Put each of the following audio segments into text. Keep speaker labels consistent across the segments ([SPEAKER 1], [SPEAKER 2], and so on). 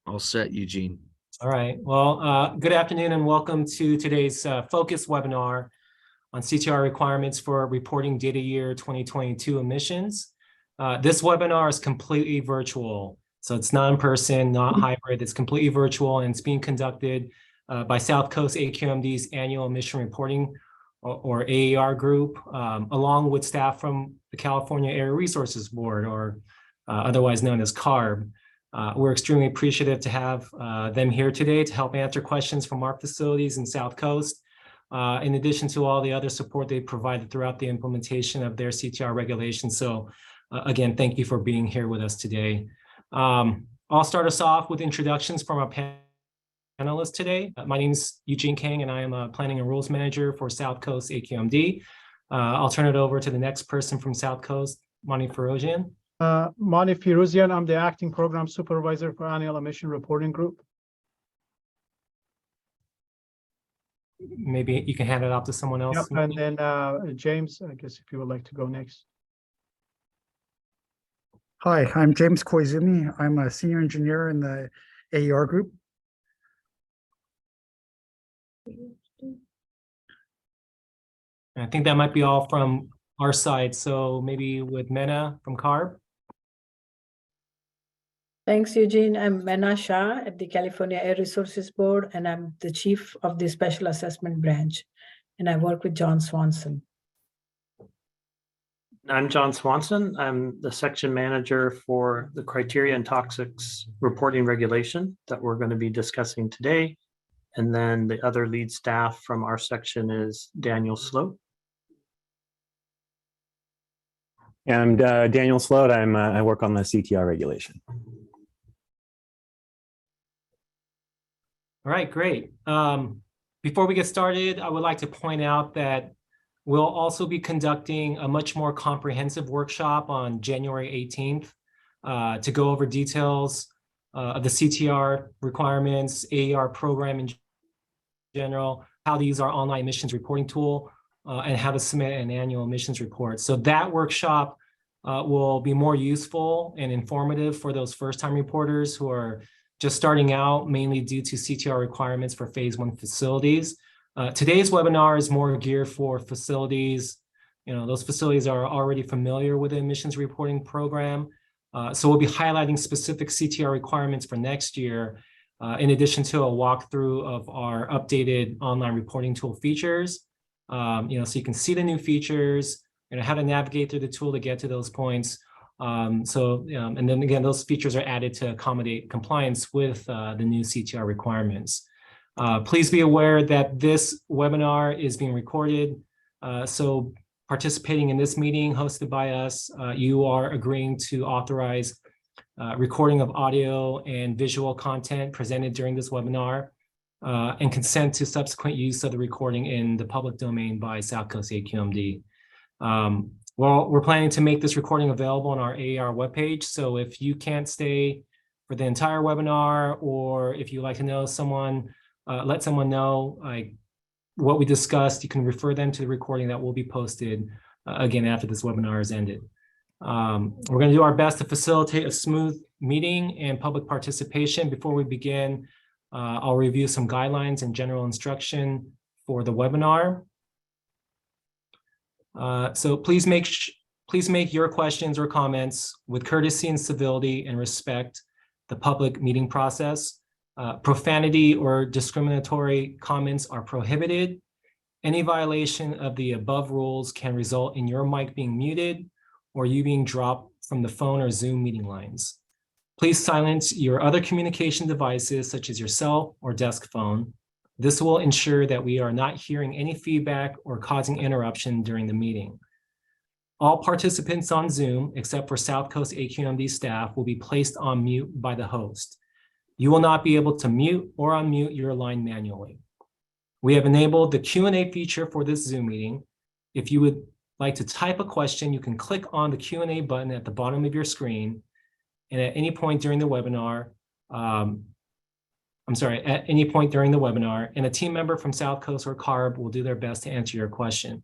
[SPEAKER 1] All set, Eugene.
[SPEAKER 2] All right. Well, good afternoon and welcome to today's focus webinar on CTR requirements for reporting data year 2022 emissions. This webinar is completely virtual. So it's not in person, not hybrid. It's completely virtual, and it's being conducted by South Coast AQMD's annual emission reporting or AER group, along with staff from the California Air Resources Board, or otherwise known as CARB. We're extremely appreciative to have them here today to help answer questions from our facilities in South Coast, in addition to all the other support they provided throughout the implementation of their CTR regulations. So again, thank you for being here with us today. I'll start us off with introductions from our panelists today. My name is Eugene Kang, and I am a Planning and Rules Manager for South Coast AQMD. I'll turn it over to the next person from South Coast, Mani Ferozian.
[SPEAKER 3] Mani Ferozian, I'm the Acting Program Supervisor for Annual Emission Reporting Group.
[SPEAKER 2] Maybe you can hand it off to someone else.
[SPEAKER 3] Yep, and then James, I guess if you would like to go next.
[SPEAKER 4] Hi, I'm James Koizumi. I'm a Senior Engineer in the AER group.
[SPEAKER 2] I think that might be all from our side. So maybe with Mena from CARB.
[SPEAKER 5] Thanks, Eugene. I'm Mena Shah at the California Air Resources Board, and I'm the Chief of the Special Assessment Branch, and I work with John Swanson.
[SPEAKER 6] I'm John Swanson. I'm the Section Manager for the Criteria and Toxics Reporting Regulation that we're going to be discussing today. And then the other lead staff from our section is Daniel Sloat.
[SPEAKER 7] And I'm Daniel Sloat. I work on the CTR regulation.
[SPEAKER 2] All right, great. Before we get started, I would like to point out that we'll also be conducting a much more comprehensive workshop on January 18th to go over details of the CTR requirements, AER program in general, how to use our online emissions reporting tool, and how to submit an annual emissions report. So that workshop will be more useful and informative for those first-time reporters who are just starting out, mainly due to CTR requirements for phase 1 facilities. Today's webinar is more geared for facilities. Those facilities are already familiar with the emissions reporting program. So we'll be highlighting specific CTR requirements for next year, in addition to a walkthrough of our updated online reporting tool features. So you can see the new features, how to navigate through the tool to get to those points. And then again, those features are added to accommodate compliance with the new CTR requirements. Please be aware that this webinar is being recorded. So participating in this meeting hosted by us, you are agreeing to authorize recording of audio and visual content presented during this webinar, and consent to subsequent use of the recording in the public domain by South Coast AQMD. Well, we're planning to make this recording available on our AER webpage. So if you can't stay for the entire webinar, or if you'd like to know someone, let someone know what we discussed, you can refer them to the recording that will be posted again after this webinar is ended. We're going to do our best to facilitate a smooth meeting and public participation. Before we begin, I'll review some guidelines and general instruction for the webinar. So please make your questions or comments with courtesy and civility, and respect the public meeting process. Profanity or discriminatory comments are prohibited. Any violation of the above rules can result in your mic being muted or you being dropped from the phone or Zoom meeting lines. Please silence your other communication devices, such as your cell or desk phone. This will ensure that we are not hearing any feedback or causing interruption during the meeting. All participants on Zoom, except for South Coast AQMD staff, will be placed on mute by the host. You will not be able to mute or unmute your line manually. We have enabled the Q&A feature for this Zoom meeting. If you would like to type a question, you can click on the Q&A button at the bottom of your screen, and at any point during the webinar, at any point during the webinar, and a team member from South Coast or CARB will do their best to answer your question.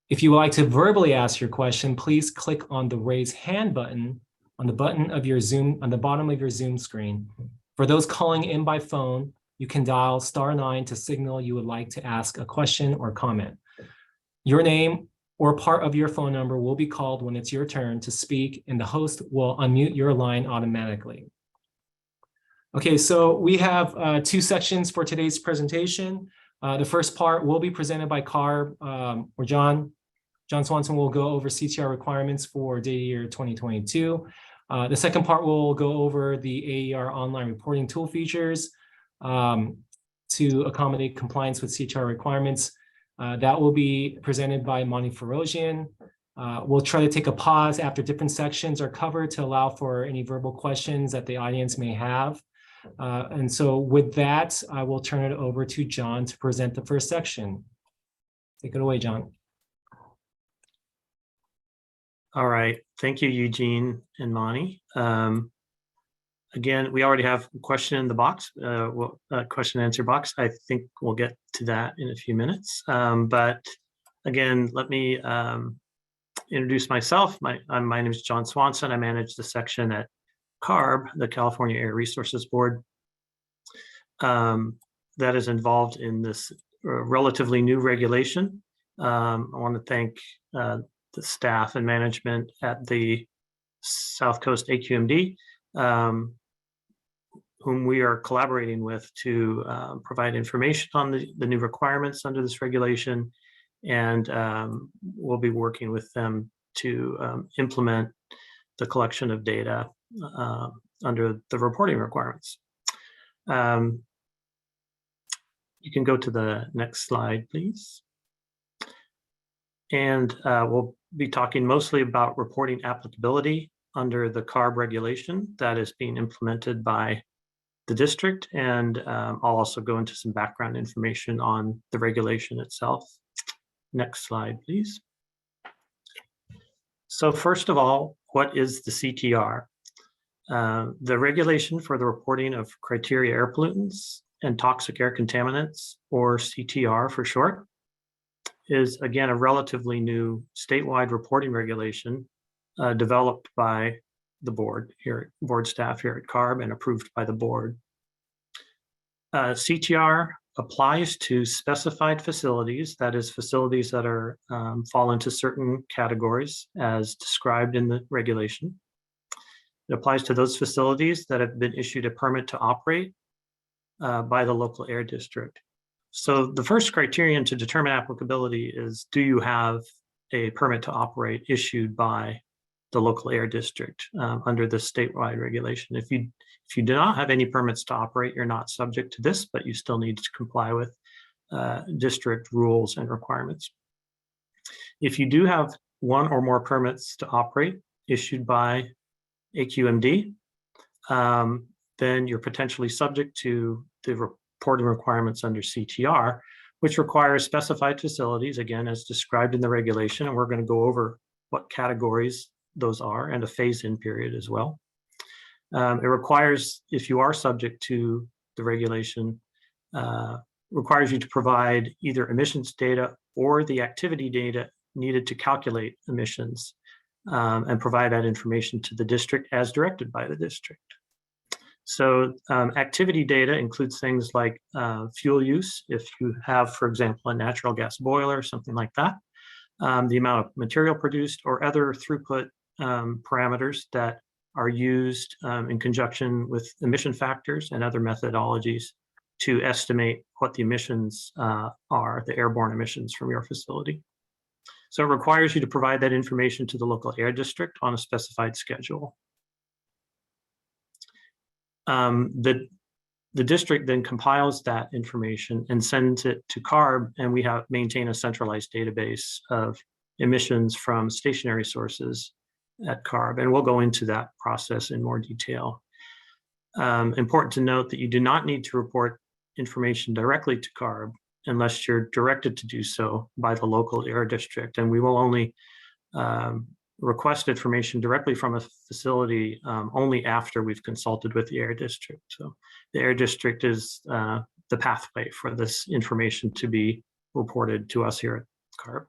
[SPEAKER 2] If you would like to verbally ask your question, please click on the raise hand button on the bottom of your Zoom screen. For those calling in by phone, you can dial *9 to signal you would like to ask a question or comment. Your name or part of your phone number will be called when it's your turn to speak, and the host will unmute your line automatically. Okay, so we have 2 sections for today's presentation. The first part will be presented by CARB, or John Swanson will go over CTR requirements for data year 2022. The second part will go over the AER online reporting tool features to accommodate compliance with CTR requirements. That will be presented by Mani Ferosian. We'll try to take a pause after different sections are covered to allow for any verbal questions that the audience may have. And so with that, I will turn it over to John to present the first section. Take it away, John.
[SPEAKER 6] All right. Thank you, Eugene and Mani. Again, we already have a question in the box, question and answer box. I think we'll get to that in a few minutes. But again, let me introduce myself. My name is John Swanson. I manage the section at CARB, the California Air Resources Board, that is involved in this relatively new regulation. I want to thank the staff and management at the South Coast AQMD, whom we are collaborating with to provide information on the new requirements under this regulation, and we'll be working with them to implement the collection of data under the reporting requirements. You can go to the next slide, please. And we'll be talking mostly about reporting applicability under the CARB regulation that is being implemented by the district. And I'll also go into some background information on the regulation itself. Next slide, please. So first of all, what is the CTR? The regulation for the reporting of criteria air pollutants and toxic air contaminants, or CTR for short, is again a relatively new statewide reporting regulation developed by the board staff here at CARB and approved by the board. CTR applies to specified facilities, that is, facilities that are fall into certain categories as described in the regulation. It applies to those facilities that have been issued a permit to operate by the local air district. So the first criterion to determine applicability is, do you have a permit to operate issued by the local air district under the statewide regulation? If you do not have any permits to operate, you're not subject to this, but you still need to comply with district rules and requirements. If you do have one or more permits to operate issued by AQMD, then you're potentially subject to the reporting requirements under CTR, which requires specified facilities, again, as described in the regulation, and we're going to go over what categories those are and a phase-in period as well. It requires, if you are subject to the regulation, requires you to provide either emissions data or the activity data needed to calculate emissions and provide that information to the district as directed by the district. So activity data includes things like fuel use, if you have, for example, a natural gas boiler, something like that, the amount of material produced, or other throughput parameters that are used in conjunction with emission factors and other methodologies to estimate what the emissions are, the airborne emissions from your facility. So it requires you to provide that information to the local air district on a specified schedule. The district then compiles that information and sends it to CARB, and we maintain a centralized database of emissions from stationary sources at CARB, and we'll go into that process in more detail. Important to note that you do not need to report information directly to CARB unless you're directed to do so by the local air district, and we will only request information directly from a facility only after we've consulted with the air district. So the air district is the pathway for this information to be reported to us here at CARB.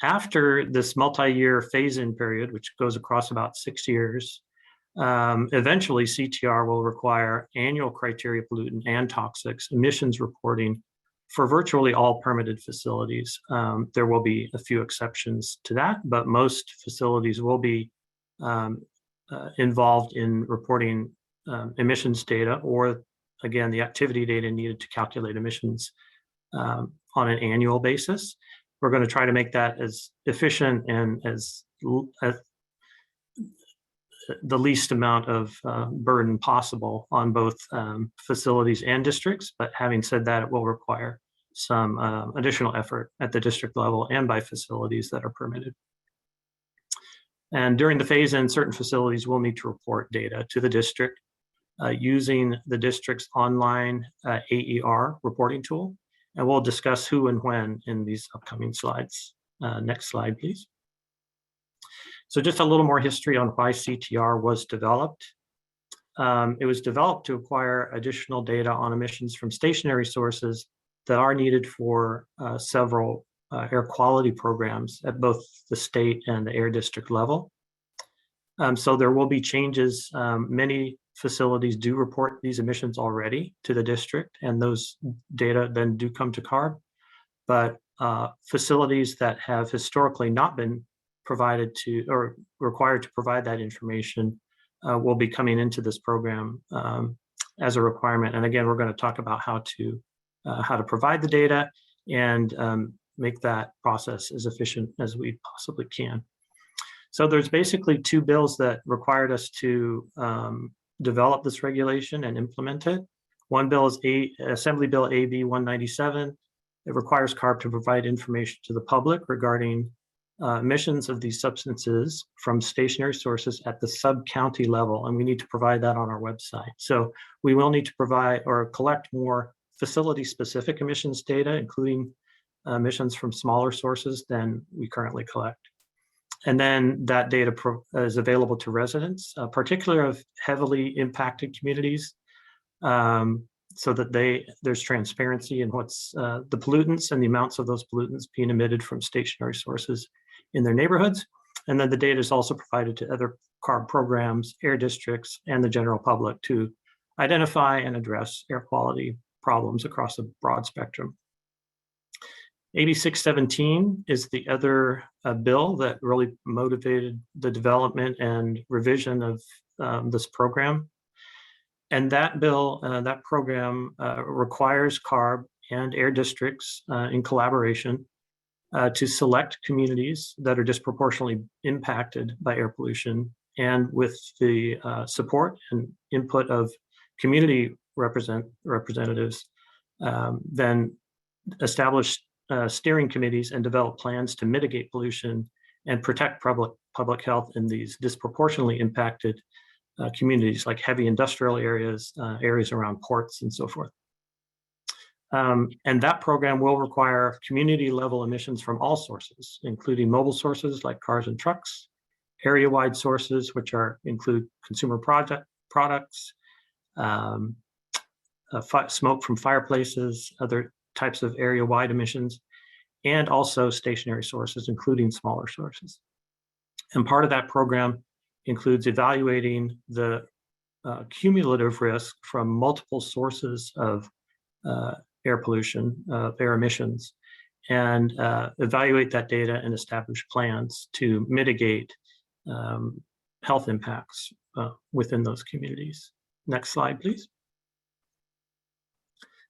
[SPEAKER 6] After this multi-year phase-in period, which goes across about 6 years, Eventually, CTR will require annual criteria pollutant and toxics emissions reporting for virtually all permitted facilities. There will be a few exceptions to that, but most facilities will be involved in reporting emissions data, or again, the activity data needed to calculate emissions on an annual basis. We're going to try to make that as efficient and as the least amount of burden possible on both facilities and districts. But having said that, it will require some additional effort at the district level and by facilities that are permitted. And during the phase-in, certain facilities will need to report data to the district using the district's online AER reporting tool. And we'll discuss who and when in these upcoming slides. Next slide, please. So just a little more history on why CTR was developed. It was developed to acquire additional data on emissions from stationary sources that are needed for several air quality programs at both the state and the air district level. So there will be changes. Many facilities do report these emissions already to the district, and those data then do come to CARB. But facilities that have historically not been provided to or required to provide that information will be coming into this program as a requirement. And again, we're going to talk about how to provide the data and make that process as efficient as we possibly can. So there's basically two bills that required us to develop this regulation and implement it. One bill is Assembly Bill AB 197. It requires CARB to provide information to the public regarding emissions of these substances from stationary sources at the sub-county level, and we need to provide that on our website. So we will need to provide or collect more facility-specific emissions data, including emissions from smaller sources than we currently collect. And then that data is available to residents, particularly of heavily impacted communities, so that there's transparency in what's the pollutants and the amounts of those pollutants being emitted from stationary sources in their neighborhoods. And then the data is also provided to other CARB programs, air districts, and the general public to identify and address air quality problems across a broad spectrum. AB 617 is the other bill that really motivated the development and revision of this program. And that bill, that program requires CARB and air districts in collaboration to select communities that are disproportionately impacted by air pollution, and with the support and input of community representatives, then establish steering committees and develop plans to mitigate pollution and protect public health in these disproportionately impacted communities like heavy industrial areas, areas around ports, and so forth. And that program will require community level emissions from all sources, including mobile sources like cars and trucks, area-wide sources, which include consumer products, smoke from fireplaces, other types of area-wide emissions, and also stationary sources, including smaller sources. And part of that program includes evaluating the cumulative risk from multiple sources of air pollution, air emissions, and evaluate that data and establish plans to mitigate health impacts within those communities. Next slide, please.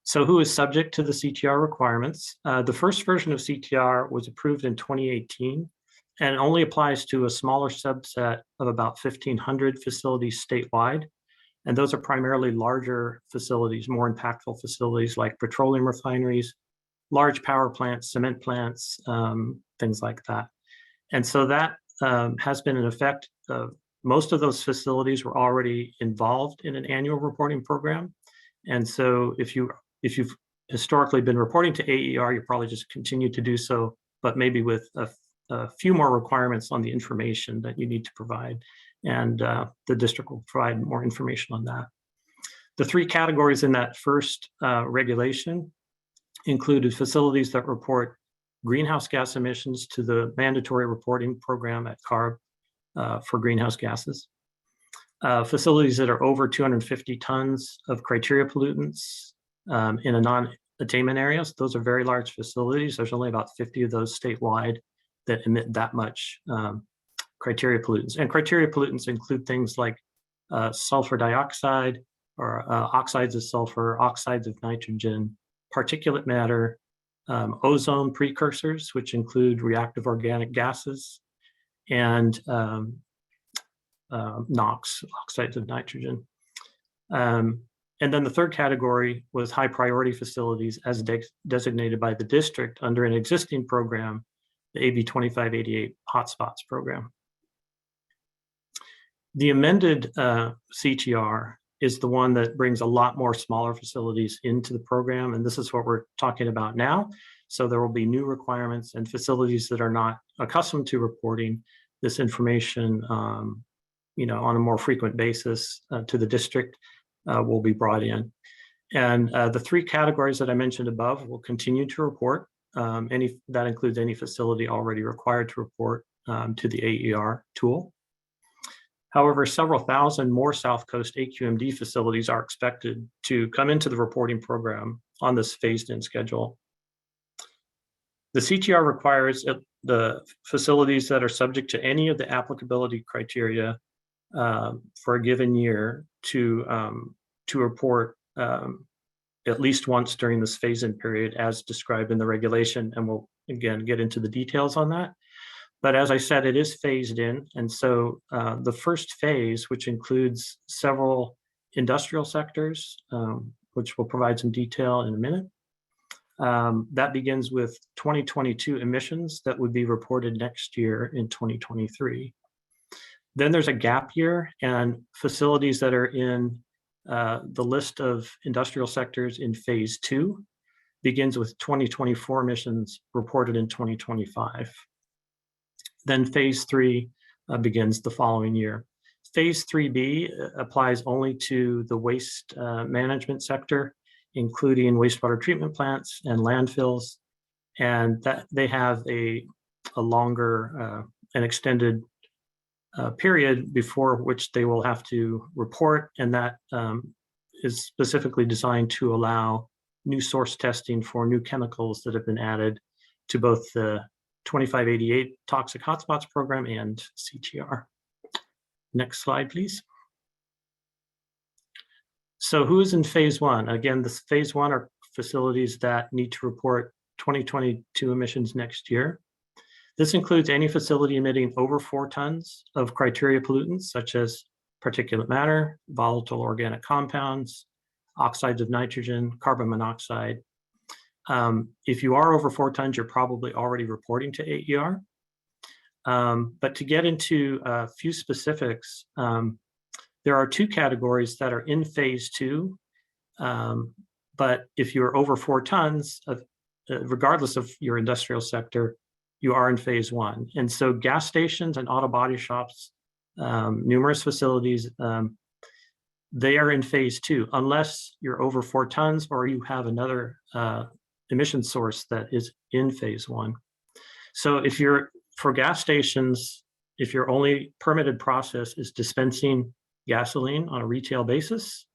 [SPEAKER 6] So who is subject to the CTR requirements? The first version of CTR was approved in 2018 and only applies to a smaller subset of about 1,500 facilities statewide. And those are primarily larger facilities, more impactful facilities like petroleum refineries, large power plants, cement plants, things like that. And so that has been in effect. Most of those facilities were already involved in an annual reporting program. And so if you've historically been reporting to AER, you probably just continue to do so, but maybe with a few more requirements on the information that you need to provide. And the district will provide more information on that. The three categories in that first regulation included facilities that report greenhouse gas emissions to the mandatory reporting program at CARB for greenhouse gases. Facilities that are over 250 tons of criteria pollutants in a non-attainment areas, those are very large facilities. There's only about 50 of those statewide that emit that much criteria pollutants. And criteria pollutants include things like sulfur dioxide or oxides of sulfur, oxides of nitrogen, particulate matter, ozone precursors, which include reactive organic gases, and NOx, oxides of nitrogen. And then the third category was high priority facilities as designated by the district under an existing program, the AB 2588 hotspots program. The amended CTR is the one that brings a lot more smaller facilities into the program, and this is what we're talking about now. So there will be new requirements, and facilities that are not accustomed to reporting this information on a more frequent basis to the district will be brought in. And the three categories that I mentioned above will continue to report. That includes any facility already required to report to the AER tool. However, several thousand more South Coast AQMD facilities are expected to come into the reporting program on this phased-in schedule. The CTR requires the facilities that are subject to any of the applicability criteria for a given year to report at least once during this phase-in period as described in the regulation, and we'll again get into the details on that. But as I said, it is phased in, and so the first phase, which includes several industrial sectors, which we'll provide some detail in a minute, that begins with 2022 emissions that would be reported next year in 2023. Then there's a gap year, and facilities that are in the list of industrial sectors in phase 2 begins with 2024 emissions reported in 2025. Then phase 3 begins the following year. Phase 3B applies only to the waste management sector, including wastewater treatment plants and landfills, and that they have a longer and extended period before which they will have to report, and that is specifically designed to allow new source testing for new chemicals that have been added to both the 2588 Toxic Hotspots program and CTR. Next slide, please. So who is in phase 1? Again, this phase 1 are facilities that need to report 2022 emissions next year. This includes any facility emitting over 4 tons of criteria pollutants, such as particulate matter, volatile organic compounds, oxides of nitrogen, carbon monoxide. If you are over 4 tons, you're probably already reporting to AER. But to get into a few specifics, there are 2 categories that are in phase 2. But if you're over 4 tons, regardless of your industrial sector, you are in phase 1. And so gas stations and auto body shops, numerous facilities, they are in phase 2, unless you're over 4 tons or you have another emission source that is in phase 1. So if you're, for gas stations, if your only permitted process is dispensing gasoline on a retail basis,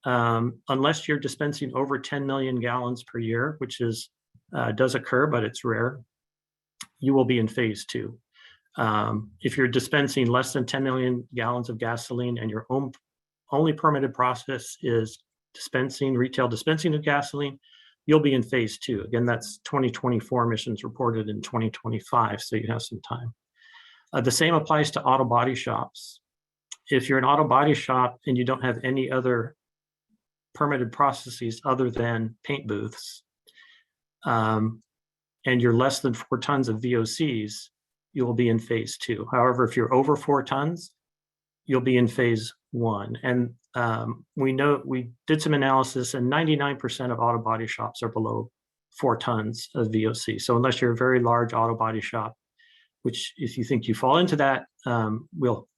[SPEAKER 6] unless you're dispensing over 10 million gallons per year, which is does occur, but it's rare, you will be in phase 2. If you're dispensing less than 10 million gallons of gasoline and your only permitted process is retail dispensing of gasoline, you'll be in phase 2. Again, that's 2024 emissions reported in 2025, so you have some time. The same applies to auto body shops. If you're an auto body shop and you don't have any other permitted processes other than paint booths, and you're less than 4 tons of VOCs, you will be in phase 2. However, if you're over 4 tons, you'll be in phase 1. And we did some analysis, and 99% of auto body shops are below 4 tons of VOC. So unless you're a very large auto body shop, which if you think you fall into that,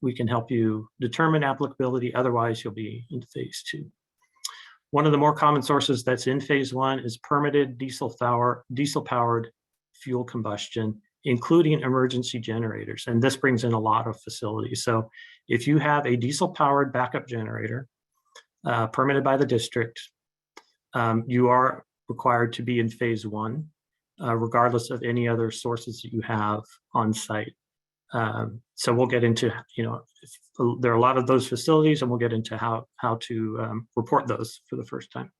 [SPEAKER 6] we can help you determine applicability. Otherwise, you'll be in phase 2. One of the more common sources that's in phase 1 is permitted diesel-powered fuel combustion including emergency generators. And this brings in a lot of facilities. So if you have a diesel-powered backup generator permitted by the district, you are required to be in phase one, regardless of any other sources that you have on site. So we'll get into, there are a lot of those facilities, and we'll get into how to report those for the first time.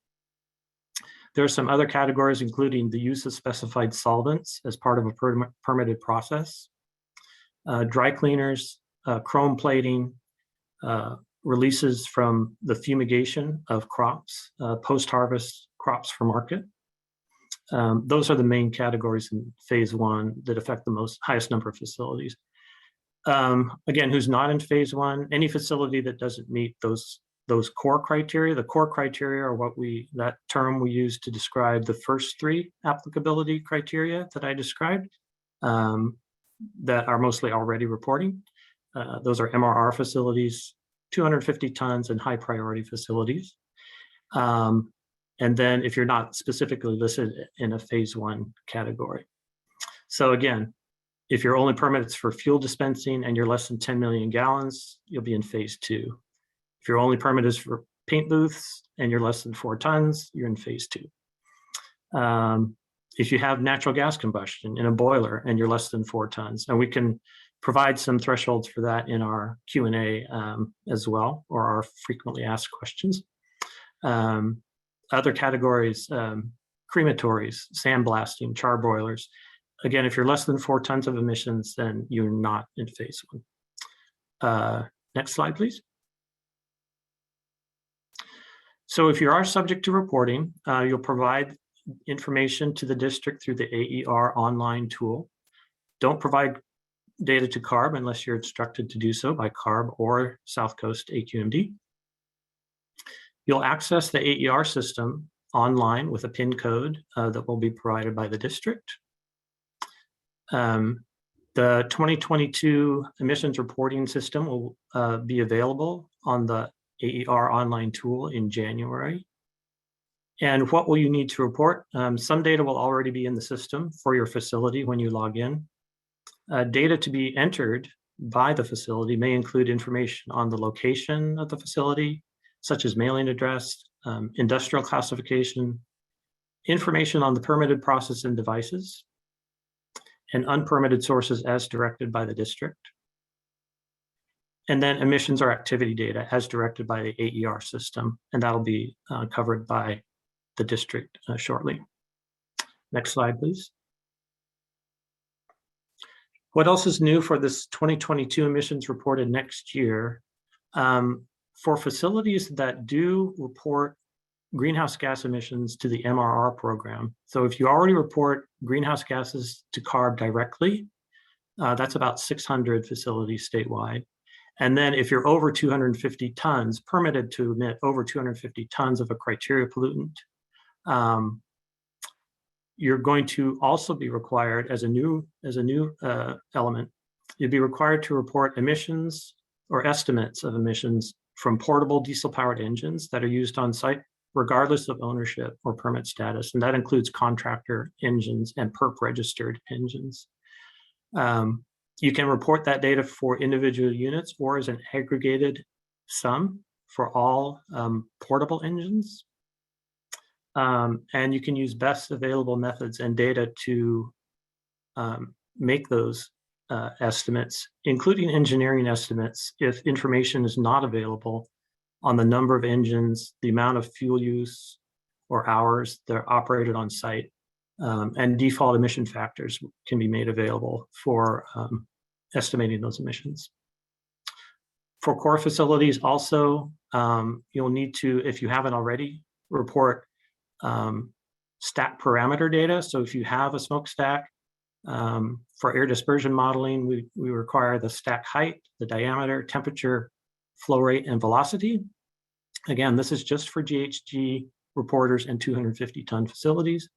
[SPEAKER 6] There are some other categories, including the use of specified solvents as part of a permitted process, dry cleaners, chrome plating, releases from the fumigation of crops, post-harvest crops for market. Those are the main categories in phase one that affect the highest number of facilities. Again, who's not in phase one? Any facility that doesn't meet those core criteria. The core criteria are that term we use to describe the first three applicability criteria that I described, that are mostly already reporting. Those are MRR facilities, 250 tons, and high priority facilities. And then if you're not specifically listed in a phase one category. So again, if your only permit is for fuel dispensing and you're less than 10 million gallons, you'll be in phase two. If your only permit is for paint booths and you're less than 4 tons, you're in phase two. If you have natural gas combustion in a boiler and you're less than 4 tons, and we can provide some thresholds for that in our Q&A as well, or our frequently asked questions. Other categories, crematories, sandblasting, char boilers. Again, if you're less than 4 tons of emissions, then you're not in phase one. Next slide, please. So if you are subject to reporting, you'll provide information to the district through the AER online tool. Don't provide data to CARB unless you're instructed to do so by CARB or South Coast AQMD. You'll access the AER system online with a PIN code that will be provided by the district. The 2022 emissions reporting system will be available on the AER online tool in January. And what will you need to report? Some data will already be in the system for your facility when you log in. Data to be entered by the facility may include information on the location of the facility, such as mailing address, industrial classification, information on the permitted process and devices, and unpermitted sources as directed by the district. And then emissions or activity data as directed by the AER system, and that'll be covered by the district shortly. Next slide, please. What else is new for this 2022 emissions reported next year? For facilities that do report greenhouse gas emissions to the MRR program. So if you already report greenhouse gases to CARB directly, that's about 600 facilities statewide. And then if you're over 250 tons, permitted to emit over 250 tons of a criteria pollutant, you're going to also be required as a new element, you'd be required to report emissions or estimates of emissions from portable diesel-powered engines that are used on site, regardless of ownership or permit status. And that includes contractor engines and PERP-registered engines. You can report that data for individual units or as an aggregated sum for all portable engines. And you can use best available methods and data to make those estimates, including engineering estimates, if information is not available on the number of engines, the amount of fuel use or hours that are operated on site, and default emission factors can be made available for estimating those emissions. For core facilities also, you'll need to, if you haven't already, report stack parameter data. So if you have a smokestack, for air dispersion modeling, we require the stack height, the diameter, temperature, flow rate, and velocity. Again, this is just for GHG reporters and 250-ton facilities.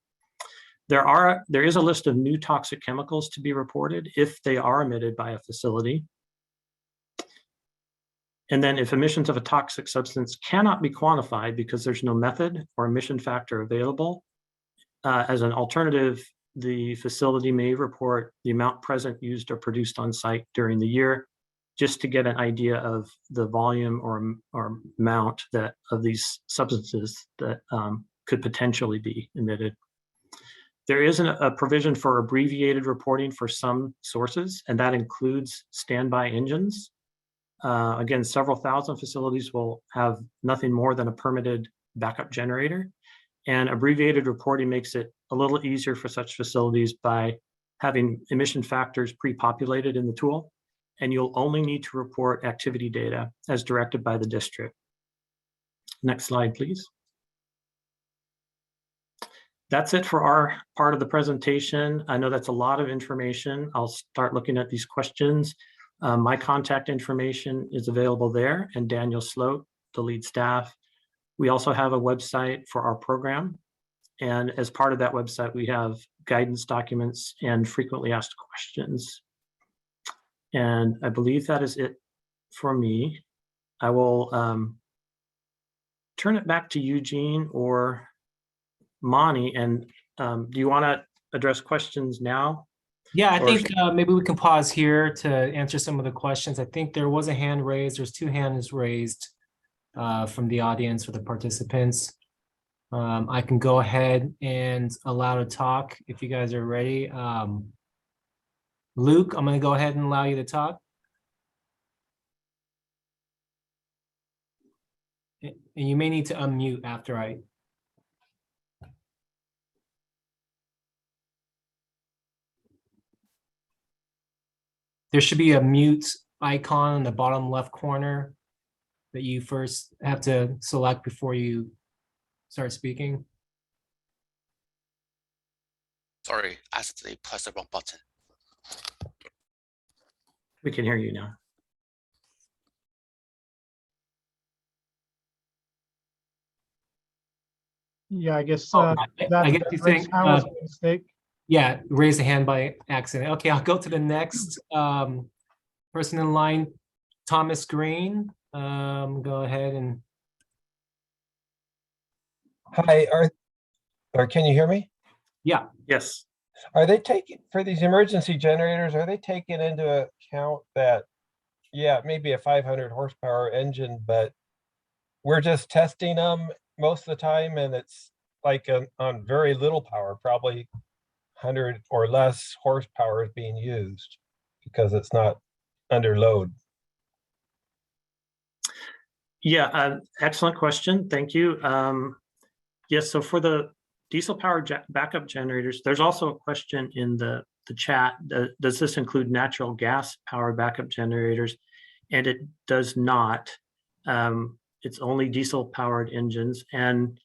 [SPEAKER 6] There is a list of new toxic chemicals to be reported if they are emitted by a facility. And then if emissions of a toxic substance cannot be quantified because there's no method or emission factor available, as an alternative the facility may report the amount present, used, or produced on site during the year, just to get an idea of the volume or amount that of these substances that could potentially be emitted. There is a provision for abbreviated reporting for some sources, and that includes standby engines. Again, several thousand facilities will have nothing more than a permitted backup generator. And abbreviated reporting makes it a little easier for such facilities by having emission factors pre-populated in the tool. And you'll only need to report activity data as directed by the district. Next slide, please. That's it for our part of the presentation. I know that's a lot of information. I'll start looking at these questions. My contact information is available there, and Daniel Sloat, the lead staff. We also have a website for our program. And as part of that website, we have guidance documents and frequently asked questions. And I believe that is it for me. I will turn it back to Eugene or Monty. And do you want to address questions now?
[SPEAKER 2] Yeah, I think maybe we can pause here to answer some of the questions. I think there was a hand raised. There's 2 hands raised from the audience for the participants. I can go ahead and allow to talk if you guys are ready. Luke, I'm going to go ahead and allow you to talk. And you may need to unmute after I. There should be a mute icon in the bottom left corner that you first have to select before you start speaking.
[SPEAKER 1] Sorry, I accidentally pressed the wrong button.
[SPEAKER 6] We can hear you now.
[SPEAKER 3] Yeah, I guess
[SPEAKER 2] I
[SPEAKER 3] that
[SPEAKER 2] guess you
[SPEAKER 3] raised
[SPEAKER 2] think,
[SPEAKER 3] hand was a mistake.
[SPEAKER 2] Yeah, raise a hand by accident. Okay, I'll go to the next person in line, Thomas Green. Go ahead and.
[SPEAKER 8] Hi, or can you hear me?
[SPEAKER 2] Yeah.
[SPEAKER 6] Yes.
[SPEAKER 8] Are they taking, for these emergency generators, are they taking into account that, yeah, maybe a 500 horsepower engine, but we're just testing them most of the time and it's like on very little power, probably 100 or less horsepower is being used because it's not under load?
[SPEAKER 6] Yeah, excellent question. Thank you. Yes, so for the diesel powered backup generators, there's also a question in the chat. Does this include natural gas powered backup generators? And it does not. It's only diesel powered engines. And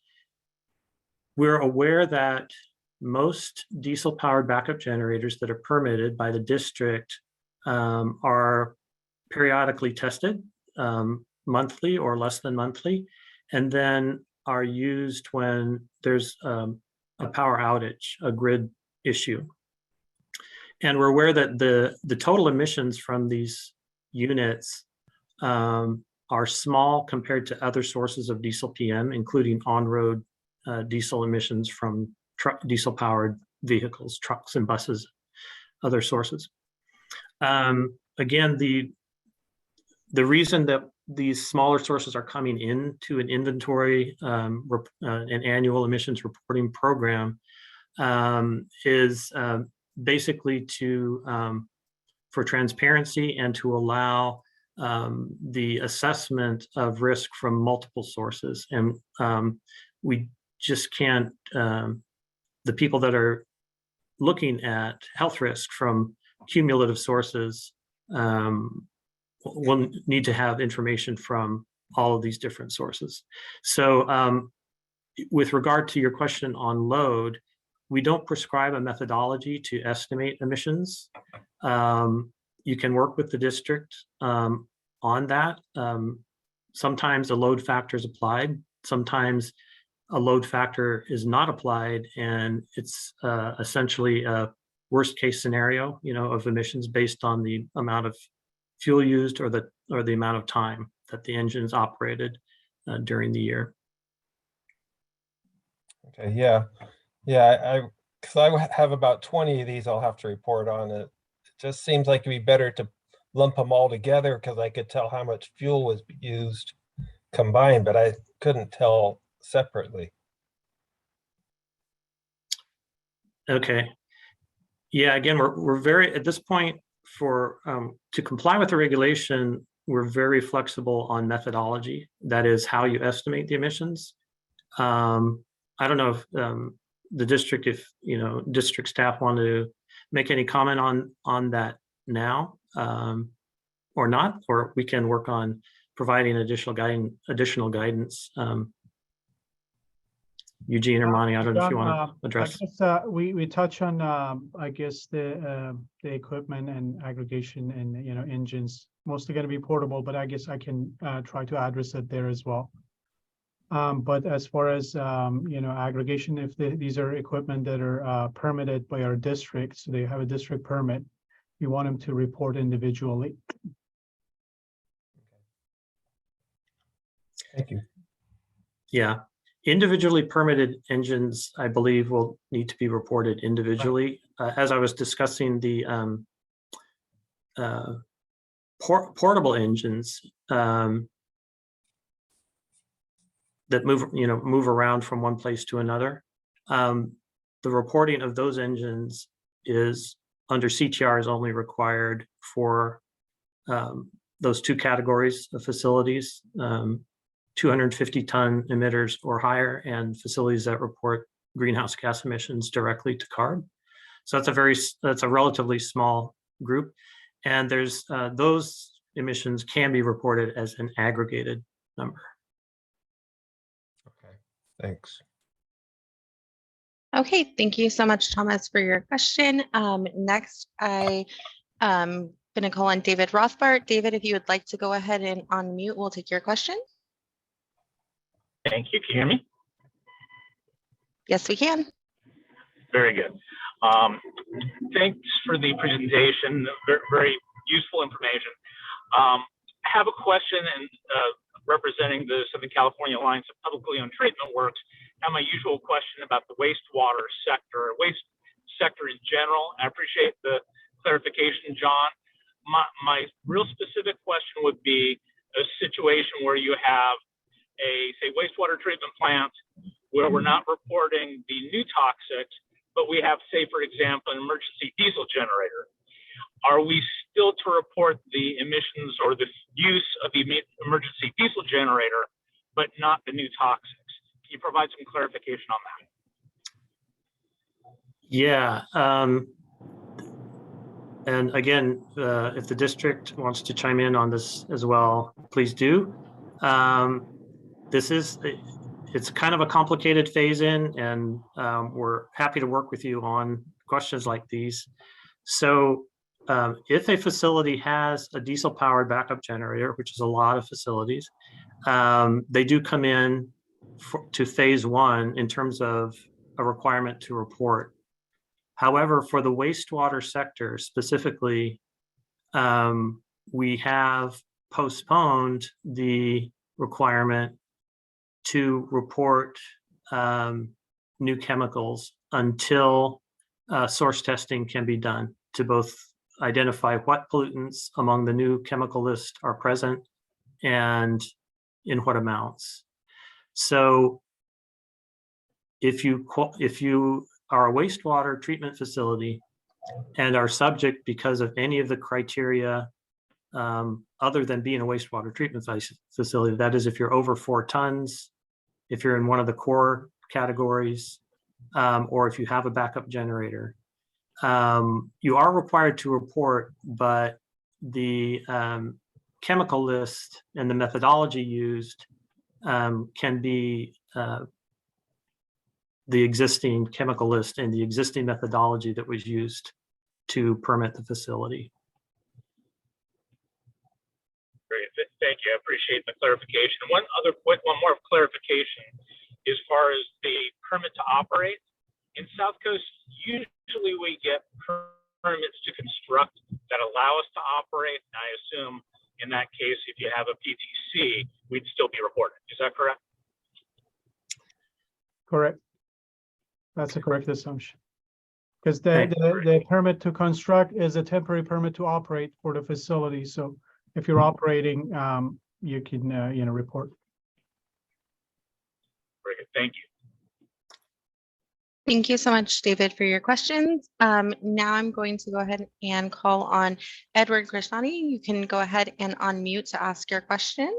[SPEAKER 6] we're aware that most diesel powered backup generators that are permitted by the district are periodically tested, monthly or less than monthly, and then are used when there's a power outage, a grid issue. And we're aware that the total emissions from these units are small compared to other sources of diesel PM, including on-road diesel emissions from diesel-powered vehicles, trucks and buses, other sources. Again, the reason that these smaller sources are coming into an inventory, an annual emissions reporting program, is basically for transparency and to allow the assessment of risk from multiple sources. And we just can't, the people that are looking at health risk from cumulative sources will need to have information from all of these different sources. So with regard to your question on load, we don't prescribe a methodology to estimate emissions. You can work with the district on that. Sometimes a load factor is applied. Sometimes a load factor is not applied, and it's essentially a worst case scenario, of emissions based on the amount of fuel used or the amount of time that the engine's operated during the year.
[SPEAKER 8] Okay, yeah. because I have about 20 of these I'll have to report on. It just seems like it'd be better to lump them all together because I could tell how much fuel was used combined, but I couldn't tell separately.
[SPEAKER 6] Okay. Yeah, again, we're very, at this point, for to comply with the regulation, we're very flexible on methodology. That is how you estimate the emissions. I don't know if the district, if district staff want to make any comment on that now or not, or we can work on providing additional guidance. Eugene or Monty, I don't know if you want to address.
[SPEAKER 3] I guess, we touch on I guess the equipment and aggregation and engines mostly going to be portable, but I guess I can try to address it there as well. But as far as aggregation, if these are equipment that are permitted by our district, so they have a district permit, we want them to report individually.
[SPEAKER 8] Thank you.
[SPEAKER 6] Yeah. Individually permitted engines, I believe, will need to be reported individually. As I was discussing the portable engines that move around from one place to another, the reporting of those engines is under CTR is only required for those two categories of facilities. 250-ton emitters or higher, and facilities that report greenhouse gas emissions directly to CARB. So that's a relatively small group, and there's those emissions can be reported as an aggregated number.
[SPEAKER 8] Okay, thanks.
[SPEAKER 9] Okay, thank you so much, Thomas, for your question. Next, I am going to call on David Rothbart. David, if you would like to go ahead and unmute, we'll take your question.
[SPEAKER 10] Thank you. Can you hear me?
[SPEAKER 9] Yes, we can.
[SPEAKER 10] Very good. Thanks for the presentation. Very useful information. I have a question, and representing the Southern California Alliance of Publicly Owned Treatment Works, I have my usual question about the wastewater sector, waste sector in general. I appreciate the clarification, John. My real specific question would be a situation where you have a, say, wastewater treatment plant where we're not reporting the new toxics, but we have, say, for example, an emergency diesel generator. Are we still to report the emissions or the use of the emergency diesel generator, but not the new toxics? Can you provide some clarification on that?
[SPEAKER 6] Yeah. And again, if the district wants to chime in on this as well, please do. It's kind of a complicated phase in, and we're happy to work with you on questions like these. So if a facility has a diesel powered backup generator, which is a lot of facilities, they do come in to phase one in terms of a requirement to report. However, for the wastewater sector specifically, we have postponed the requirement to report new chemicals until source testing can be done to both identify what pollutants among the new chemical list are present and in what amounts. So if you are a wastewater treatment facility and are subject because of any of the criteria other than being a wastewater treatment facility, that is, if you're over 4 tons, if you're in one of the core categories, or if you have a backup generator, you are required to report, but the chemical list and the methodology used can be the existing chemical list and the existing methodology that was used to permit the facility.
[SPEAKER 10] Great, thank you. I appreciate the clarification. One more clarification as far as the permit to operate. In South Coast, usually we get permits to construct that allow us to operate. And I assume in that case, if you have a PTC, we'd still be reported. Is that correct?
[SPEAKER 3] Correct. That's a correct assumption. Because the permit to construct is a temporary permit to operate for the facility. So if you're operating, you can, report.
[SPEAKER 10] Very good. Thank you.
[SPEAKER 9] Thank you so much, David, for your questions. Now I'm going to go ahead and call on Edward Krishnani. You can go ahead and unmute to ask your question.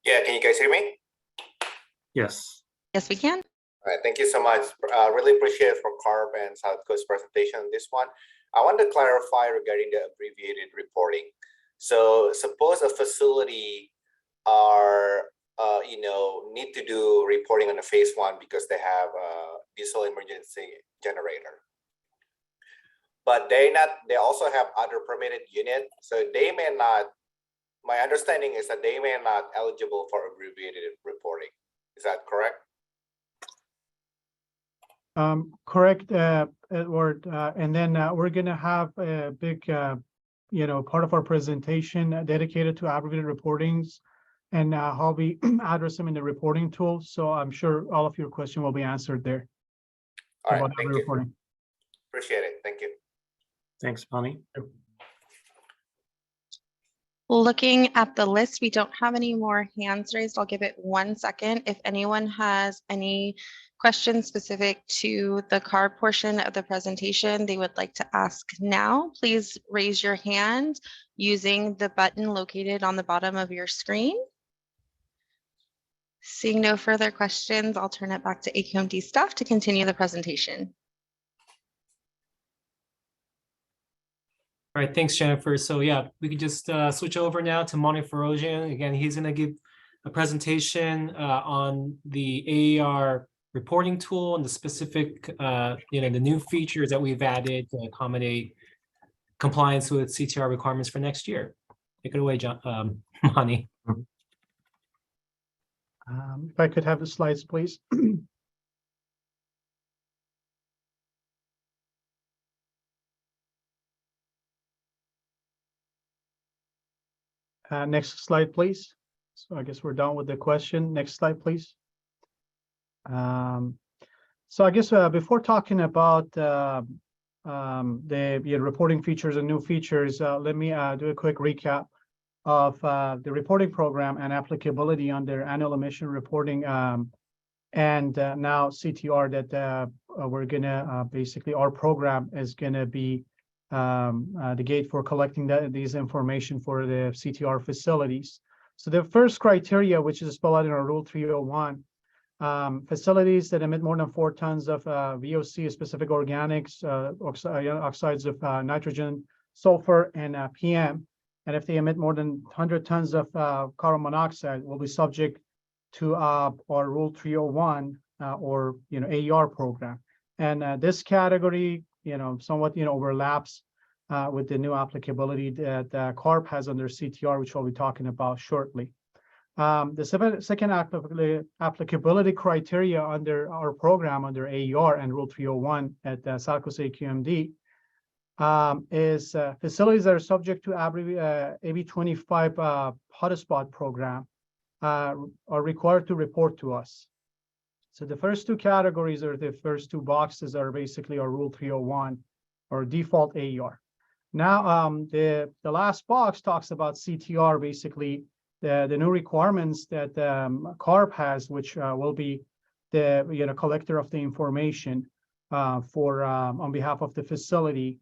[SPEAKER 11] Yeah, can you guys hear me?
[SPEAKER 6] Yes.
[SPEAKER 9] Yes, we can.
[SPEAKER 11] All right, thank you so much. Really appreciate for CARB and South Coast presentation on this one. I want to clarify regarding the abbreviated reporting. So suppose a facility are need to do reporting on a phase 1 because they have a diesel emergency generator. But they also have other permitted unit. So they may not, my understanding is that they may not eligible for abbreviated reporting. Is that correct?
[SPEAKER 3] Correct, Edward. And then we're going to have a big, part of our presentation dedicated to abbreviated reportings and how we address them in the reporting tool. So I'm sure all of your questions will be answered there.
[SPEAKER 11] All right, thank you.
[SPEAKER 3] Reporting.
[SPEAKER 11] Appreciate it. Thank you.
[SPEAKER 6] Thanks, Bonnie.
[SPEAKER 9] Looking at the list, we don't have any more hands raised. I'll give it 1 second. If anyone has any questions specific to the CARB portion of the presentation they would like to ask now, please raise your hand using the button located on the bottom of your screen. Seeing no further questions, I'll turn it back to AQMD staff to continue the presentation.
[SPEAKER 2] All right, thanks, Jennifer. So yeah, we can just switch over now to Moni Farosian. Again, he's going to give a presentation on the AER reporting tool and the specific, the new features that we've added to accommodate compliance with CTR requirements for next year. Take it away, Moni.
[SPEAKER 3] If I could have the slides, please. Next slide, please. So I guess we're done with the question. Next slide, please. So I guess before talking about the reporting features and new features, let me do a quick recap of the reporting program and applicability under annual emission reporting and now CTR that we're gonna basically our program is gonna be the gate for collecting these information for the CTR facilities. So the first criteria, which is spelled out in our Rule 301, facilities that emit more than 4 tons of VOC, specific organics, oxides of nitrogen, sulfur, and PM. And if they emit more than 100 tons of carbon monoxide, will be subject to our Rule 301 or AER program. And this category, somewhat overlaps with the new applicability that CARB has under CTR, which we'll be talking about shortly. The second applicability criteria under our program under AER and Rule 301 at South Coast AQMD is facilities that are subject to AB 25 hotspot program are required to report to us. So the first two categories or the first two boxes are basically our Rule 301 or default AER. Now the last box talks about CTR, basically the new requirements that CARB has, which will be the collector of the information for on behalf of the facility.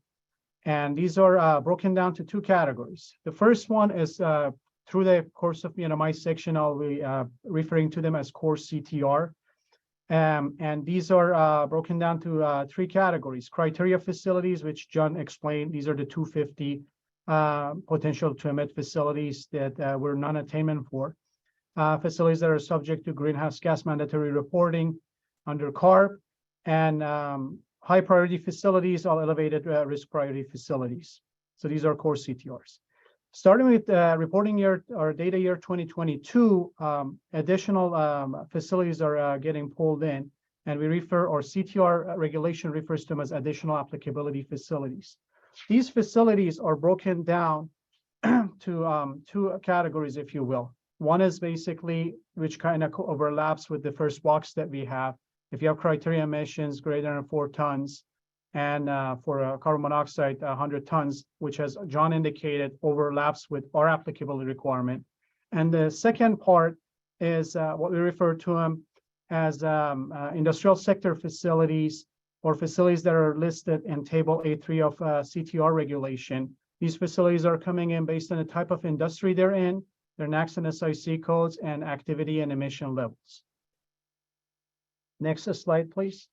[SPEAKER 3] And these are broken down to two categories. The first one is through the course of my section, I'll be referring to them as core CTR. And these are broken down to 3 categories. Criteria facilities, which John explained, these are the 250 potential to emit facilities that we're non-attainment for. Facilities that are subject to greenhouse gas mandatory reporting under CARB, and high priority facilities, all elevated risk priority facilities. So these are core CTRs. Starting with reporting year or data year 2022, additional facilities are getting pulled in, and we refer, or CTR regulation refers to them as additional applicability facilities. These facilities are broken down to 2 categories, if you will. One is basically, which kind of overlaps with the first box that we have, If you have criteria emissions greater than 4 tons, and for carbon monoxide, 100 tons, which, as John indicated, overlaps with our applicability requirement. And the second part is what we refer to them as industrial sector facilities, or facilities that are listed in Table A3 of CTR regulation. These facilities are coming in based on the type of industry they're in, their NAAQS and SIC codes, and activity and emission levels. Next slide, please.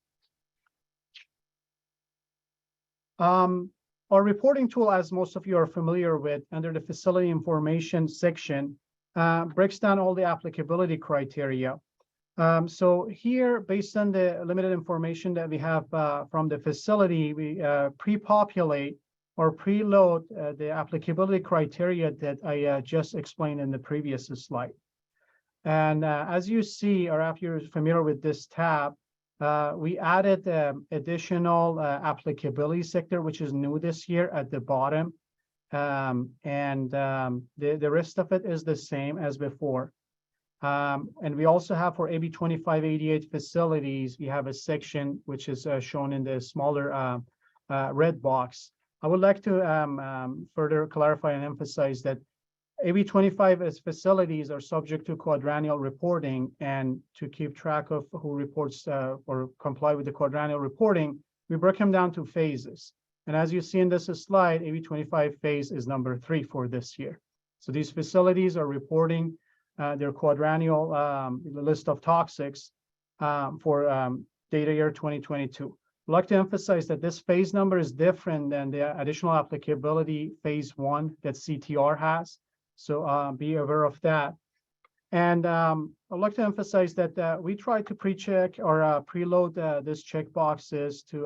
[SPEAKER 3] Our reporting tool, as most of you are familiar with, under the facility information section, breaks down all the applicability criteria. So here, based on the limited information that we have from the facility, we pre-populate or preload the applicability criteria that I just explained in the previous slide. And as you see, or if you're familiar with this tab, we added additional applicability sector, which is new this year at the bottom. The rest of it is the same as before. And we also have for AB 2588 facilities, we have a section which is shown in the smaller red box. I would like to further clarify and emphasize that AB 25 as facilities are subject to quadrennial reporting, and to keep track of who reports or comply with the quadrennial reporting, we break them down to phases. And as you see in this slide, AB 25 phase is number 3 for this year. So these facilities are reporting their quadrennial list of toxics for data year 2022. I'd like to emphasize that this phase number is different than the additional applicability phase 1 that CTR has. So be aware of that. And I'd like to emphasize that we try to pre-check or preload this checkboxes to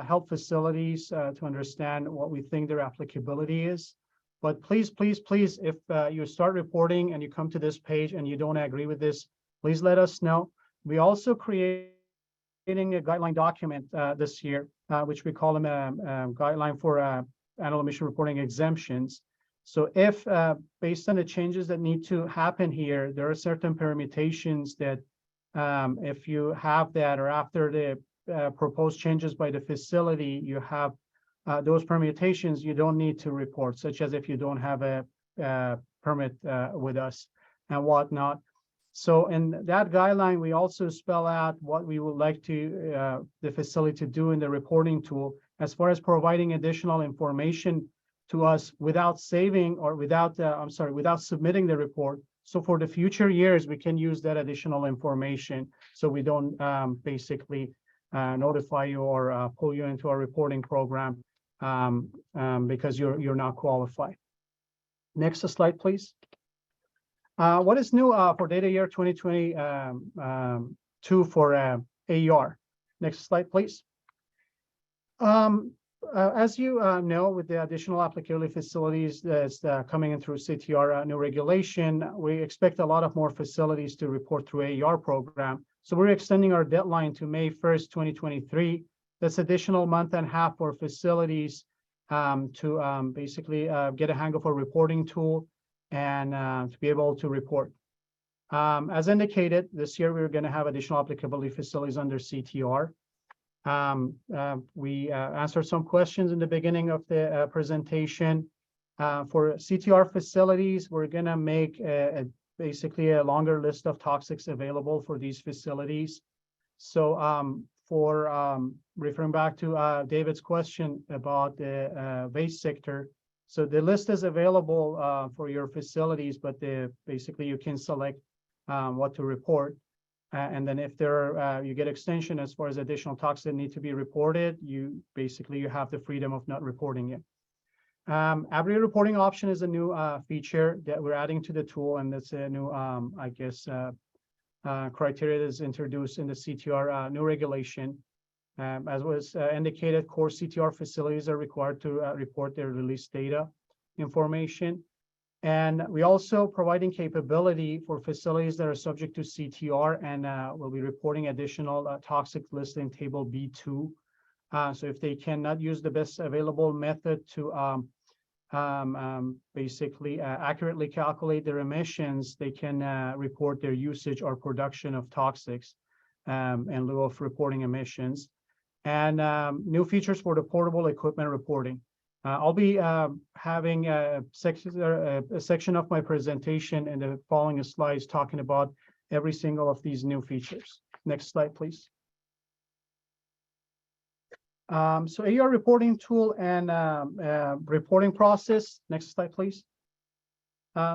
[SPEAKER 3] help facilities to understand what we think their applicability is. But please, please, please, if you start reporting and you come to this page and you don't agree with this, please let us know. We also creating a guideline document this year, which we call them a guideline for annual emission reporting exemptions. So if based on the changes that need to happen here, there are certain permutations that if you have that, or after the proposed changes by the facility, you have those permutations, you don't need to report, such as if you don't have a permit with us and whatnot. So in that guideline, we also spell out what we would like to the facility to do in the reporting tool, as far as providing additional information to us without saving or without without submitting the report. So for the future years, we can use that additional information, so we don't basically notify you or pull you into our reporting program because you're not qualified. Next slide, please. What is new for data year 2022 for AER? Next slide, please. As you know, with the additional applicability facilities that's coming in through CTR new regulation, we expect a lot of more facilities to report through AER program. So we're extending our deadline to May 1st, 2023. That's additional month and a half for facilities to basically get a hang of a reporting tool and to be able to report. As indicated, this year we're going to have additional applicability facilities under CTR. We answered some questions in the beginning of the presentation. For CTR facilities, we're going to make basically a longer list of toxics available for these facilities. So for referring back to David's question about the waste sector, so the list is available for your facilities, but basically you can select what to report. And then if there you get extension as far as additional toxics that need to be reported, you have the freedom of not reporting it. Abbreviated reporting option is a new feature that we're adding to the tool, and that's a new, criteria that is introduced in the CTR new regulation. As was indicated, core CTR facilities are required to report their release data information. And we also providing capability for facilities that are subject to CTR, and we'll be reporting additional toxic list in table B2. So if they cannot use the best available method to basically accurately calculate their emissions, they can report their usage or production of toxics. in lieu of reporting emissions, and new features for the portable equipment reporting. I'll be having a section of my presentation in the following slides talking about every single of these new features. Next slide, please. So AER reporting tool and reporting process. Next slide, please.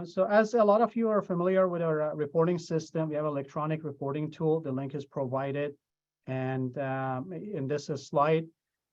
[SPEAKER 3] So as a lot of you are familiar with our reporting system, we have an electronic reporting tool. The link is provided and in this slide.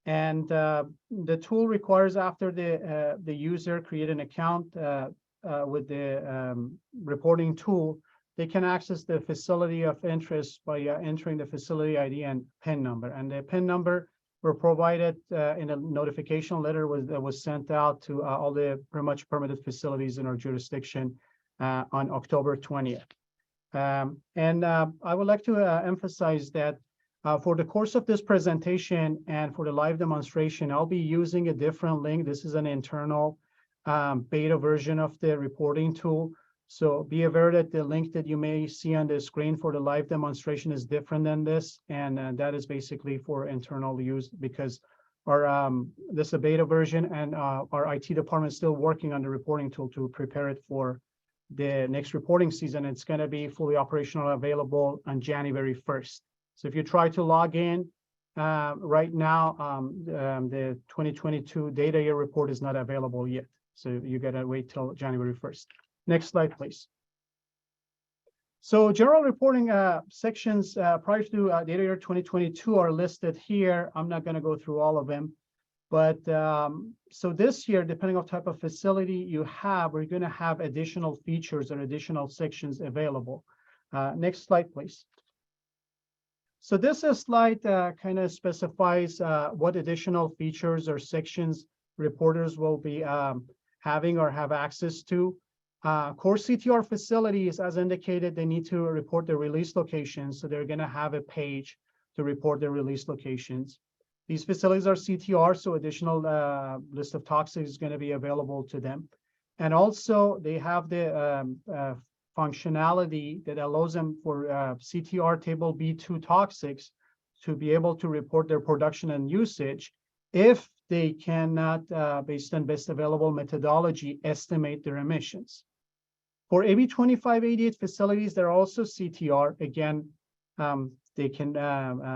[SPEAKER 3] And the tool requires after the user create an account with the reporting tool, they can access the facility of interest by entering the facility ID and PIN number. And the PIN number were provided in a notification letter that was sent out to all the pretty much permitted facilities in our jurisdiction on October 20th. I would like to emphasize that for the course of this presentation and for the live demonstration, I'll be using a different link. This is an internal beta version of the reporting tool. So be aware that the link that you may see on the screen for the live demonstration is different than this. And that is basically for internal use because our this is a beta version and our IT department is still working on the reporting tool to prepare it for the next reporting season. It's going to be fully operational available on January 1st. So if you try to log in right now, the 2022 data year report is not available yet. So you got to wait till January 1st. Next slide, please. So general reporting sections prior to data year 2022 are listed here. I'm not going to go through all of them. But so this year, depending on type of facility you have, we're going to have additional features and additional sections available. Next slide, please. So this slide kind of specifies what additional features or sections reporters will be having or have access to. Core CTR facilities, as indicated, they need to report their release locations. So they're going to have a page to report their release locations. These facilities are CTR, so additional list of toxics is going to be available to them. And also they have the functionality that allows them for CTR table B2 toxics to be able to report their production and usage if they cannot, based on best available methodology, estimate their emissions. For AB 2588 facilities, they're also CTR. Again, they can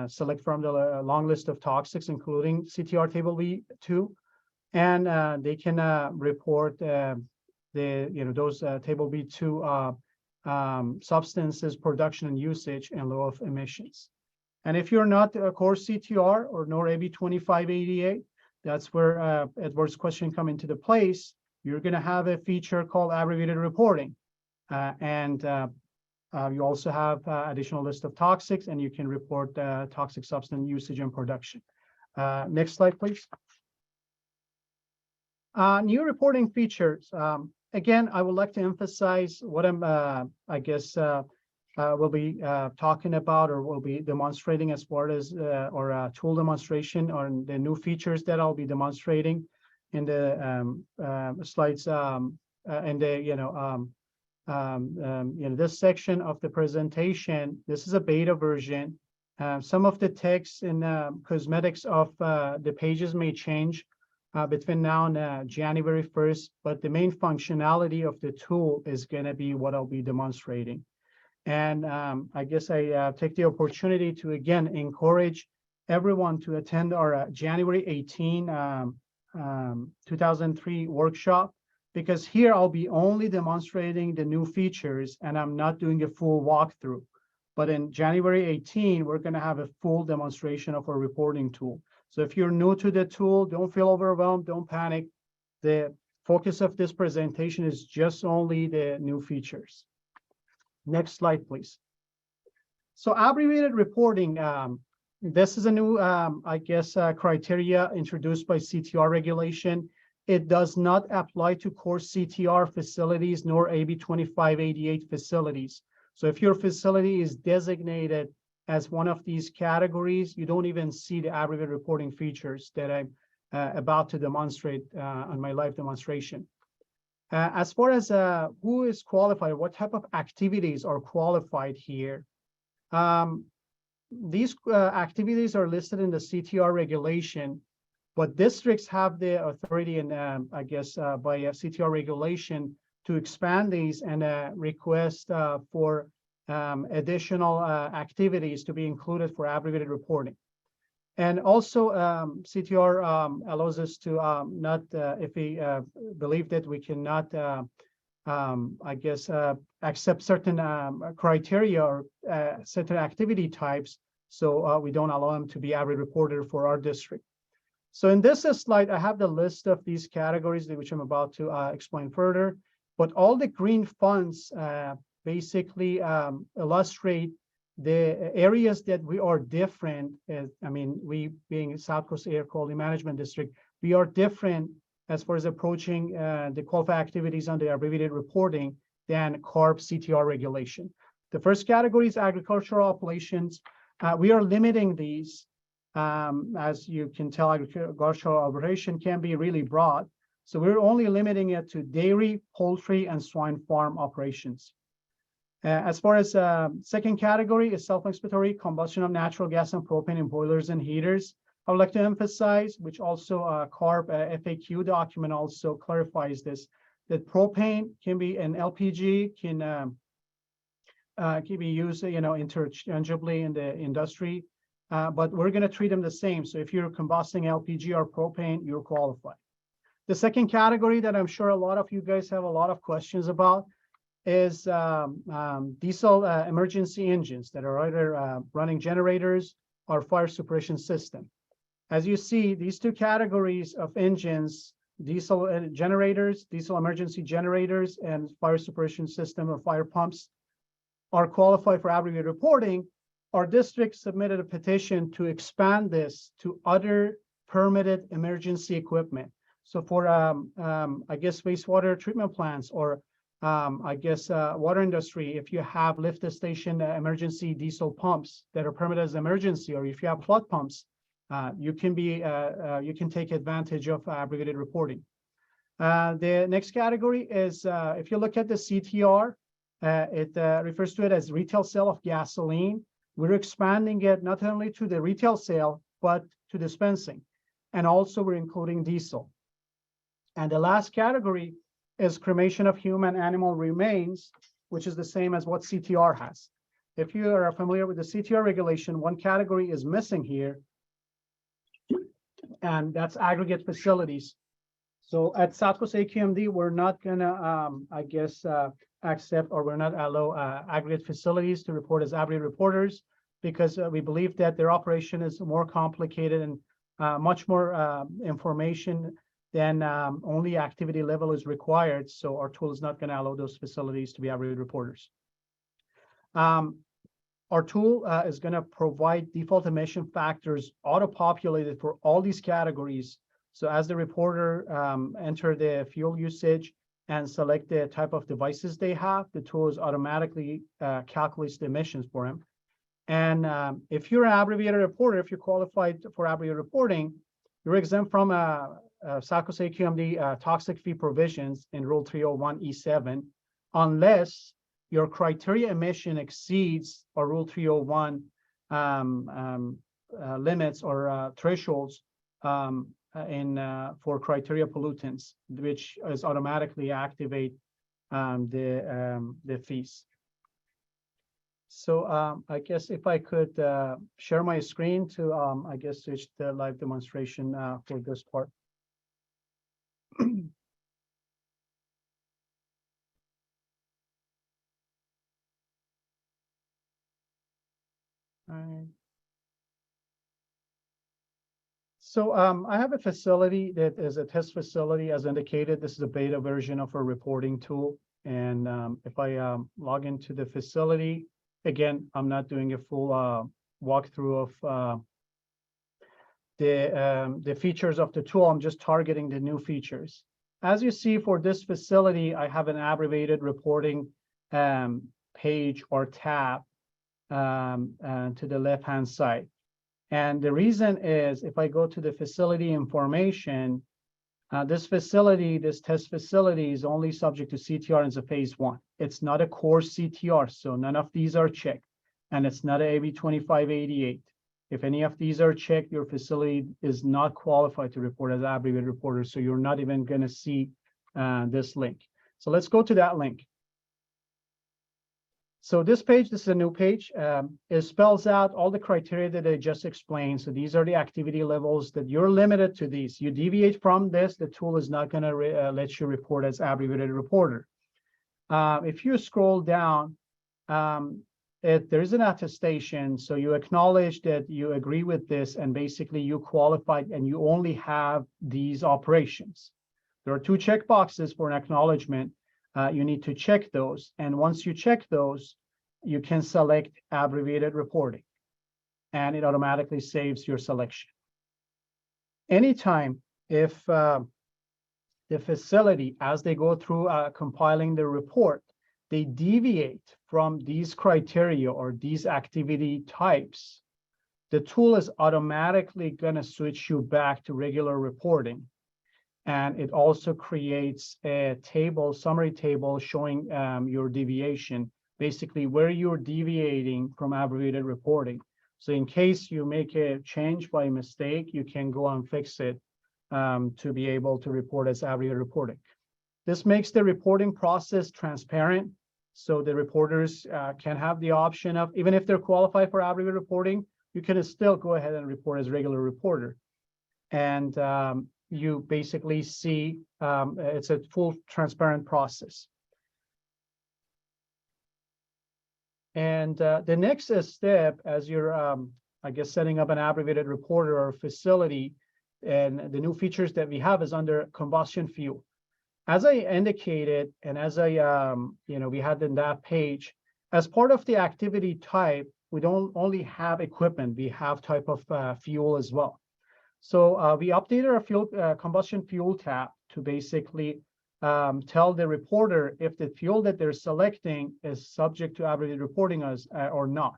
[SPEAKER 3] select from the long list of toxics, including CTR table B2, and they can report those table B2 substances, production and usage in lieu of emissions. And if you're not a core CTR or nor AB 2588, that's where Edward's question come into the place. You're going to have a feature called abbreviated reporting. You also have additional list of toxics, and you can report toxic substance usage and production. Next slide, please. New reporting features. Again, I would like to emphasize what I'm, we'll be talking about or will be demonstrating as far as or tool demonstration on the new features that I'll be demonstrating in the slides and the this section of the presentation. This is a beta version. Some of the text and cosmetics of the pages may change between now and January 1st, but the main functionality of the tool is going to be what I'll be demonstrating. And I guess I take the opportunity to again encourage everyone to attend our January 18, 2003 workshop, because here I'll be only demonstrating the new features and I'm not doing a full walkthrough. But in January 18, we're going to have a full demonstration of our reporting tool. So if you're new to the tool, don't feel overwhelmed, don't panic. The focus of this presentation is just only the new features. Next slide, please. So abbreviated reporting, this is a new, criteria introduced by CTR regulation. It does not apply to core CTR facilities nor AB 2588 facilities. So if your facility is designated as one of these categories, you don't even see the abbreviated reporting features that I'm about to demonstrate on my live demonstration. As far as who is qualified, what type of activities are qualified here, these activities are listed in the CTR regulation, but districts have the authority and I guess by CTR regulation to expand these and request for additional activities to be included for abbreviated reporting. And also CTR allows us to not, if we believe that we cannot, I guess, accept certain criteria or certain activity types, so we don't allow them to be abbreviated reporter for our district. So in this slide, I have the list of these categories, which I'm about to explain further. But all the green fonts basically illustrate the areas that we are different. I mean, we being South Coast Air Quality Management District, we are different as far as approaching the qualified activities under abbreviated reporting than CARB CTR regulation. The first category is agricultural operations. We are limiting these. As you can tell, agricultural operation can be really broad. So we're only limiting it to dairy, poultry, and swine farm operations. As far as second category is self-explanatory combustion of natural gas and propane in boilers and heaters. I would like to emphasize, which also CARB FAQ document also clarifies this, that propane can be an LPG, can be used, interchangeably in the industry, but we're going to treat them the same. So if you're combusting LPG or propane, you're qualified. The second category that I'm sure a lot of you guys have a lot of questions about is diesel emergency engines that are either running generators or fire suppression system. As you see, these two categories of engines, diesel generators, diesel emergency generators, and fire suppression system or fire pumps are qualified for abbreviated reporting. Our district submitted a petition to expand this to other permitted emergency equipment. So for, I guess, wastewater treatment plants or I guess water industry, if you have lift station emergency diesel pumps that are permitted as emergency, or if you have flood pumps, you can take advantage of abbreviated reporting. The next category is if you look at the CTR, it refers to it as retail sale of gasoline. We're expanding it not only to the retail sale, but to dispensing. And also we're including diesel. And the last category is cremation of human animal remains, which is the same as what CTR has. If you are familiar with the CTR regulation, one category is missing here, and that's aggregate facilities. So at South Coast AQMD, we're not gonna, I guess, accept, or we're not allow aggregate facilities to report as aggregate reporters, because we believe that their operation is more complicated and much more information than only activity level is required. So our tool is not going to allow those facilities to be aggregate reporters. Our tool is going to provide default emission factors auto-populated for all these categories. So as the reporter enter the fuel usage and select the type of devices they have, the tool is automatically calculates the emissions for them. And if you're an abbreviated reporter, if you're qualified for abbreviated reporting, you're exempt from South Coast AQMD toxic fee provisions in Rule 301E7, unless your criteria emission exceeds our Rule 301 limits or thresholds for criteria pollutants, which is automatically activate the fees. So I guess if I could share my screen to, I guess, switch the live demonstration for this part. All right. So I have a facility that is a test facility. As indicated, this is a beta version of our reporting tool. And if I log into the facility, again, I'm not doing a full walkthrough of the features of the tool. I'm just targeting the new features. As you see for this facility, I have an abbreviated reporting page or tab to the left-hand side. And the reason is, if I go to the facility information, this test facility is only subject to CTR as a phase 1. It's not a core CTR, so none of these are checked. and it's not a AB 2588. If any of these are checked, your facility is not qualified to report as abbreviated reporter, so you're not even going to see this link. So let's go to that link. So this page, this is a new page. It spells out all the criteria that I just explained. So these are the activity levels that you're limited to these. You deviate from this, the tool is not going to let you report as abbreviated reporter. If you scroll down, there is an attestation. So you acknowledge that you agree with this, and basically you qualified and you only have these operations. There are 2 checkboxes for an acknowledgement. You need to check those. And once you check those, you can select abbreviated reporting, and it automatically saves your selection. Anytime if the facility, as they go through compiling the report, they deviate from these criteria or these activity types, the tool is automatically going to switch you back to regular reporting. And it also creates a table, summary table showing your deviation, basically where you're deviating from abbreviated reporting. So in case you make a change by mistake, you can go and fix it to be able to report as abbreviated reporting. This makes the reporting process transparent. So the reporters can have the option of, even if they're qualified for abbreviated reporting, you can still go ahead and report as regular reporter. And you basically see it's a full transparent process. And the next step, as you're, I guess, setting up an abbreviated reporter or facility, and the new features that we have is under combustion fuel. As I indicated, and as I, we had in that page, as part of the activity type, we don't only have equipment, we have type of fuel as well. So we updated our fuel combustion fuel tab to basically tell the reporter if the fuel that they're selecting is subject to abbreviated reporting as or not.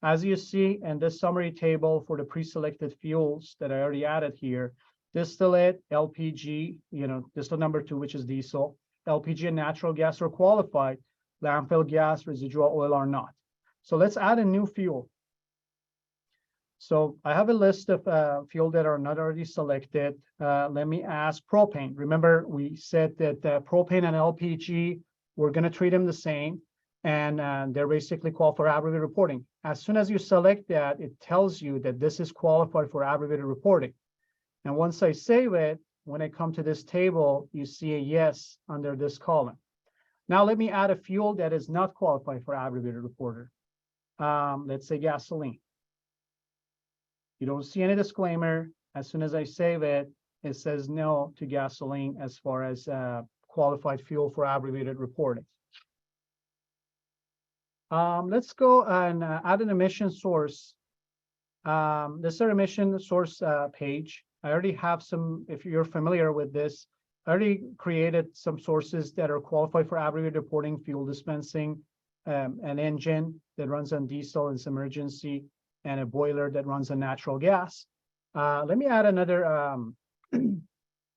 [SPEAKER 3] As you see in this summary table for the pre-selected fuels that I already added here, distillate, LPG, distillate number 2, which is diesel, LPG and natural gas are qualified, landfill gas, residual oil are not. So let's add a new fuel. So I have a list of fuel that are not already selected. Let me ask propane. Remember, we said that propane and LPG, we're going to treat them the same, and they're basically qualified for abbreviated reporting. As soon as you select that, it tells you that this is qualified for abbreviated reporting. And once I save it, when I come to this table, you see a yes under this column. Now let me add a fuel that is not qualified for abbreviated reporter. Let's say gasoline. You don't see any disclaimer. As soon as I save it, it says no to gasoline as far as qualified fuel for abbreviated reporting. Let's go and add an emission source. This is our emission source page. I already have some, if you're familiar with this, I already created some sources that are qualified for abbreviated reporting: fuel dispensing, an engine that runs on diesel and some emergency, and a boiler that runs on natural gas. Let me add another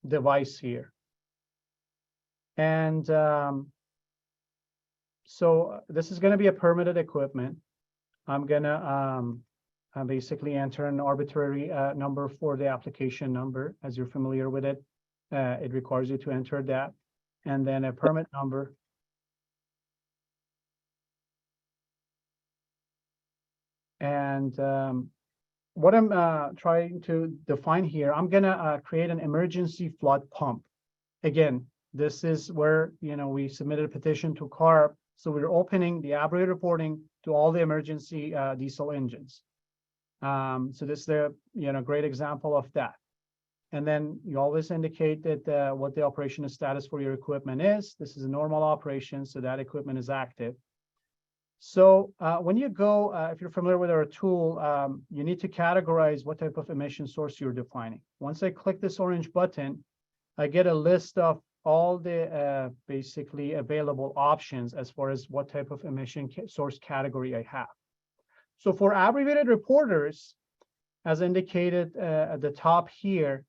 [SPEAKER 3] device here. And so this is going to be a permitted equipment. I'm going to basically enter an arbitrary number for the application number. As you're familiar with it, it requires you to enter that, and then a permit number. And what I'm trying to define here, I'm going to create an emergency flood pump. Again, this is where we submitted a petition to CARB, so we're opening the abbreviated reporting to all the emergency diesel engines. So this is a great example of that. And then you always indicate that what the operation status for your equipment is. This is a normal operation, so that equipment is active. So when you go, if you're familiar with our tool, you need to categorize what type of emission source you're defining. Once I click this orange button, I get a list of all the basically available options as far as what type of emission source category I have. So for abbreviated reporters, as indicated at the top here,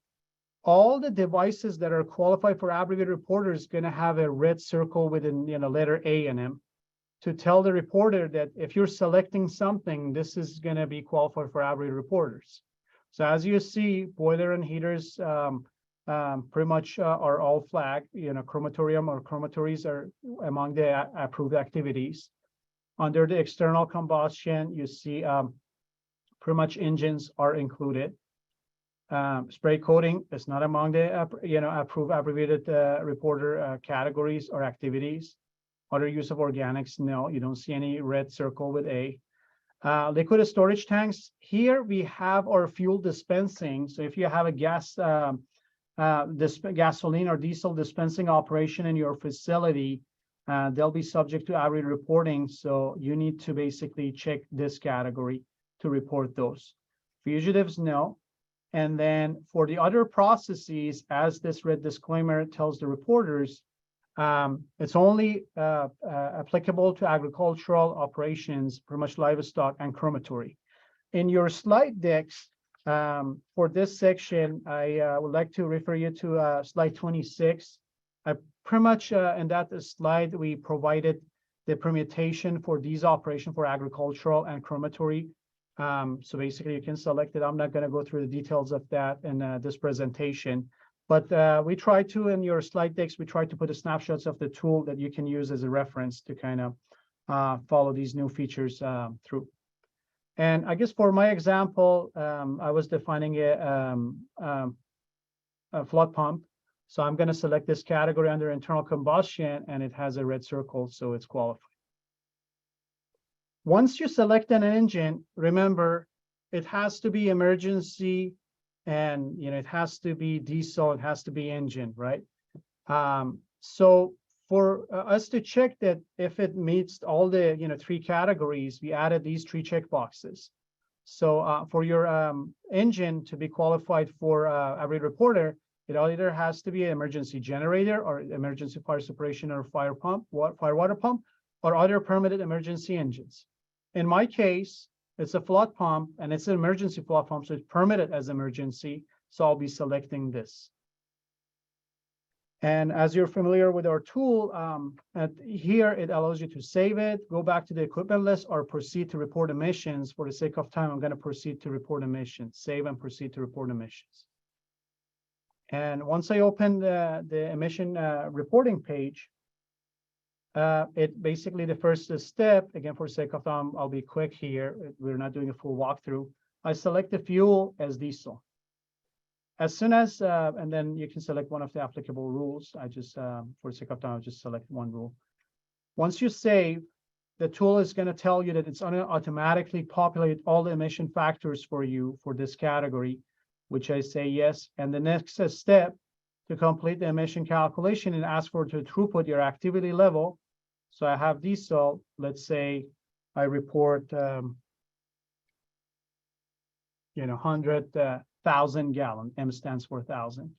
[SPEAKER 3] all the devices that are qualified for abbreviated reporters going to have a red circle within letter A and M. to tell the reporter that if you're selecting something, this is going to be qualified for abbreviated reporters. So as you see, boiler and heaters pretty much are all flagged. Crematorium or crematories are among the approved activities. Under the external combustion, you see pretty much engines are included. Spray coating is not among the approved abbreviated reporter categories or activities. Other use of organics, no, you don't see any red circle with A. Liquid storage tanks, here we have our fuel dispensing. So if you have a gasoline or diesel dispensing operation in your facility, they'll be subject to abbreviated reporting. So you need to basically check this category to report those. Fugitives, no. And then for the other processes, as this red disclaimer tells the reporters, it's only applicable to agricultural operations, pretty much livestock and crematory. In your slide decks, for this section, I would like to refer you to slide 26. Pretty much in that slide, we provided the permutation for these operations for agricultural and crematory. So basically, you can select it. I'm not going to go through the details of that in this presentation. But we try to, in your slide decks, we try to put the snapshots of the tool that you can use as a reference to kind of follow these new features through. And I guess for my example, I was defining a flood pump. So I'm going to select this category under internal combustion, and it has a red circle, so it's qualified. Once you select an engine, remember, it has to be emergency, and it has to be diesel, it has to be engine, right? So for us to check that if it meets all the 3 categories, we added these 3 check boxes. So for your engine to be qualified for abbreviated reporter, it either has to be an emergency generator or emergency fire suppression or fire water pump, or other permitted emergency engines. In my case, it's a flood pump, and it's an emergency flood pump, so it's permitted as emergency. So I'll be selecting this. And as you're familiar with our tool, here it allows you to save it, go back to the equipment list, or proceed to report emissions. For the sake of time, I'm going to proceed to report emissions, save and proceed to report emissions. And once I open the emission reporting page, it basically, the first step, again, for the sake of time, I'll be quick here. We're not doing a full walkthrough. I select the fuel as diesel. As soon as, and then you can select one of the applicable rules. I just, for the sake of time, I'll just select one rule. Once you save, the tool is going to tell you that it's going to automatically populate all the emission factors for you for this category, which I say yes. And the next step to complete the emission calculation and ask for to throughput your activity level. So I have diesel, let's say I report 100,000 gallon, M stands for 1,000.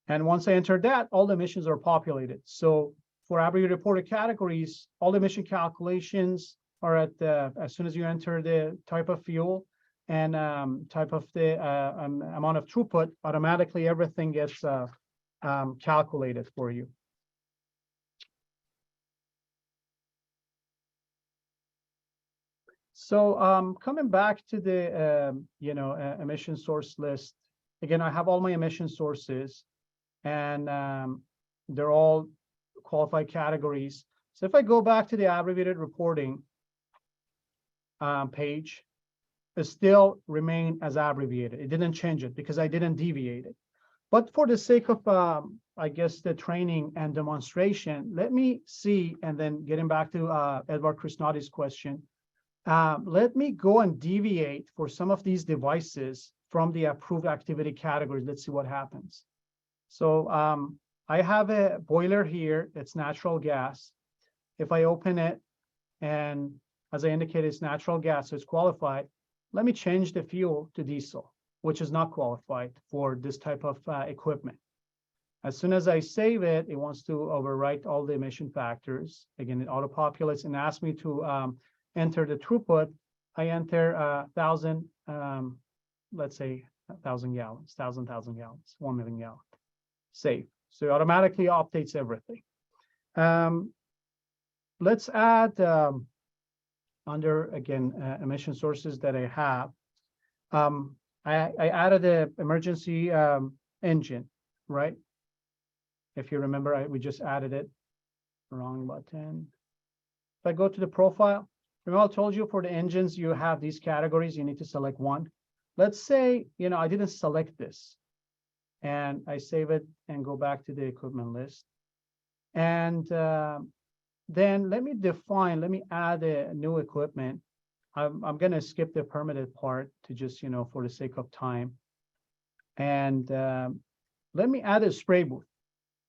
[SPEAKER 3] And once I enter that, all the emissions are populated. So for abbreviated reported categories, all the emission calculations are at as soon as you enter the type of fuel and type of the amount of throughput, automatically everything gets calculated for you. So coming back to the emission source list, again, I have all my emission sources, and they're all qualified categories. So if I go back to the abbreviated reporting page, it still remain as abbreviated. It didn't change it because I didn't deviate it. But for the sake of, I guess, the training and demonstration, let me see, and then getting back to Edward Krishnadi's question, let me go and deviate for some of these devices from the approved activity categories. Let's see what happens. So I have a boiler here. It's natural gas. If I open it, and as I indicated, it's natural gas, so it's qualified. Let me change the fuel to diesel, which is not qualified for this type of equipment. As soon as I save it, it wants to overwrite all the emission factors. Again, it auto-populates and asks me to enter the throughput. I enter 1,000, let's say 1,000 gallons, 1,000 gallons, 1 million gallons. Save. So it automatically updates everything. let's add under, again, emission sources that I have. I added the emergency engine, right? If you remember, we just added it. Wrong button. If I go to the profile, remember I told you for the engines, you have these categories, you need to select one. Let's say, I didn't select this, and I save it and go back to the equipment list. And then let me add a new equipment. I'm going to skip the permitted part to just, for the sake of time. And let me add a spray booth.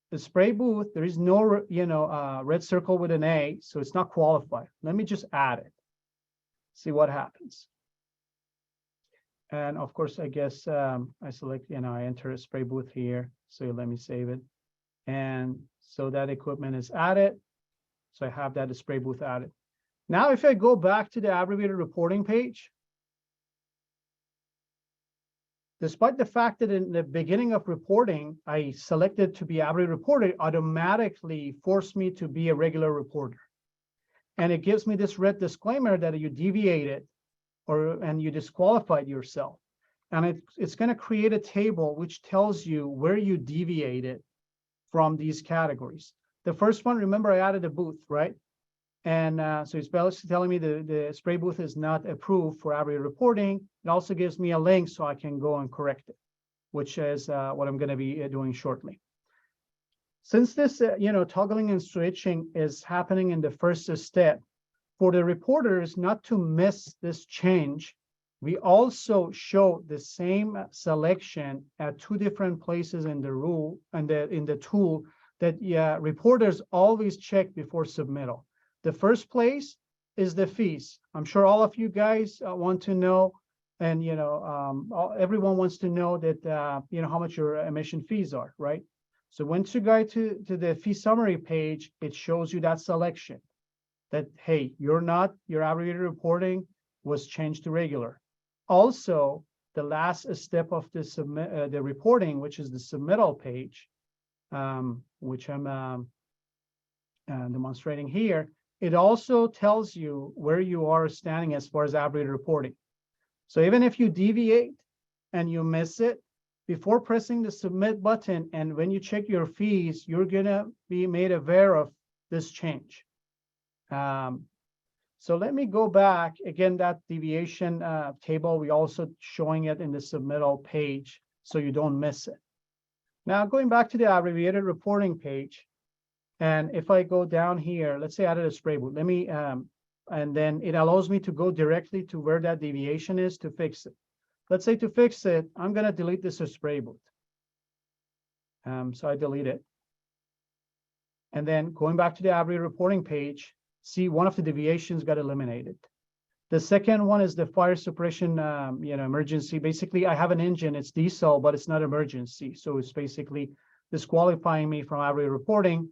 [SPEAKER 3] The spray booth, there is no, red circle with an A, so it's not qualified. Let me just add it. See what happens. And of course, I guess I select, I enter a spray booth here. So let me save it. And so that equipment is added. So I have that spray booth added. Now, if I go back to the abbreviated reporting page, despite the fact that in the beginning of reporting, I selected to be abbreviated reporter, automatically forced me to be a regular reporter. And it gives me this red disclaimer that you deviated and you disqualified yourself. And it's going to create a table which tells you where you deviated from these categories. The first one, remember, I added a booth, right? And so it's basically telling me the spray booth is not approved for abbreviated reporting. It also gives me a link so I can go and correct it, which is what I'm going to be doing shortly. Since this, toggling and switching is happening in the first step, for the reporters not to miss this change, we also show the same selection at two different places in the rule and in the tool that reporters always check before submittal. The first place is the fees. I'm sure all of you guys want to know, and everyone wants to know that how much your emission fees are, right? So once you go to the fee summary page, it shows you that selection. That hey, your abbreviated reporting was changed to regular. Also, the last step of the reporting, which is the submittal page, which I'm demonstrating here, it also tells you where you are standing as far as abbreviated reporting. So even if you deviate and you miss it, before pressing the submit button, and when you check your fees, you're gonna be made aware of this change. So let me go back again, that deviation table, we also showing it in the submittal page so you don't miss it. Now going back to the abbreviated reporting page, and if I go down here, let's say I added a spray booth, let me, and then it allows me to go directly to where that deviation is to fix it. Let's say to fix it, I'm gonna delete this spray booth. So I delete it. And then going back to the abbreviated reporting page, see one of the deviations got eliminated. The second one is the fire suppression, emergency. Basically, I have an engine, it's diesel, but it's not emergency. So it's basically disqualifying me from abbreviated reporting.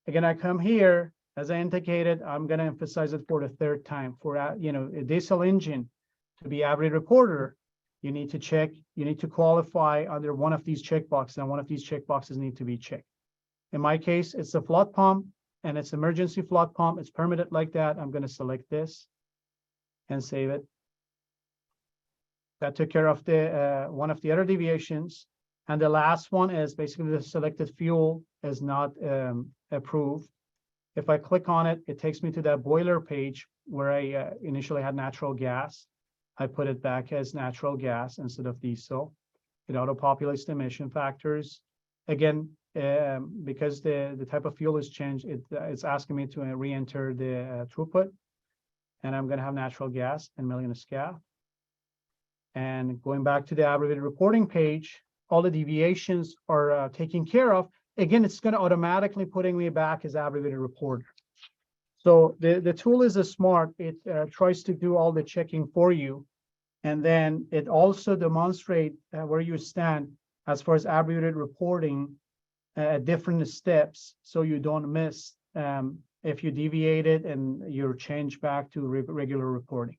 [SPEAKER 3] Again, I come here, as I indicated, I'm going to emphasize it for the third time. For a diesel engine to be abbreviated reporter, you need to check, you need to qualify under one of these checkboxes, and one of these checkboxes need to be checked. In my case, it's a flood pump, and it's emergency flood pump. It's permitted like that. I'm going to select this and save it. That took care of the one of the other deviations. And the last one is basically the selected fuel is not approved. If I click on it, it takes me to that boiler page where I initially had natural gas. I put it back as natural gas instead of diesel. It auto-populates the emission factors. Again, because the type of fuel is changed, it's asking me to re-enter the throughput. And I'm going to have natural gas and million SCAF. And going back to the abbreviated reporting page, all the deviations are taken care of. Again, it's going to automatically putting me back as abbreviated reporter. So the tool is smart. It tries to do all the checking for you. And then it also demonstrates where you stand as far as abbreviated reporting at different steps, so you don't miss if you deviated and you're changed back to regular reporting.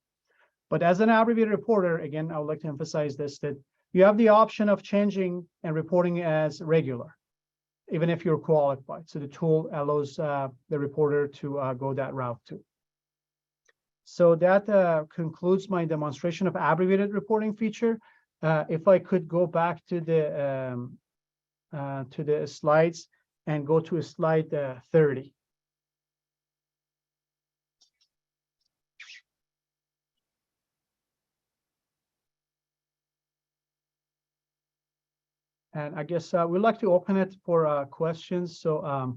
[SPEAKER 3] But as an abbreviated reporter, again, I would like to emphasize this, that you have the option of changing and reporting as regular. even if you're qualified. So the tool allows the reporter to go that route too. So that concludes my demonstration of abbreviated reporting feature. If I could go back to the slides and go to slide 30. And I guess we'd like to open it for questions. So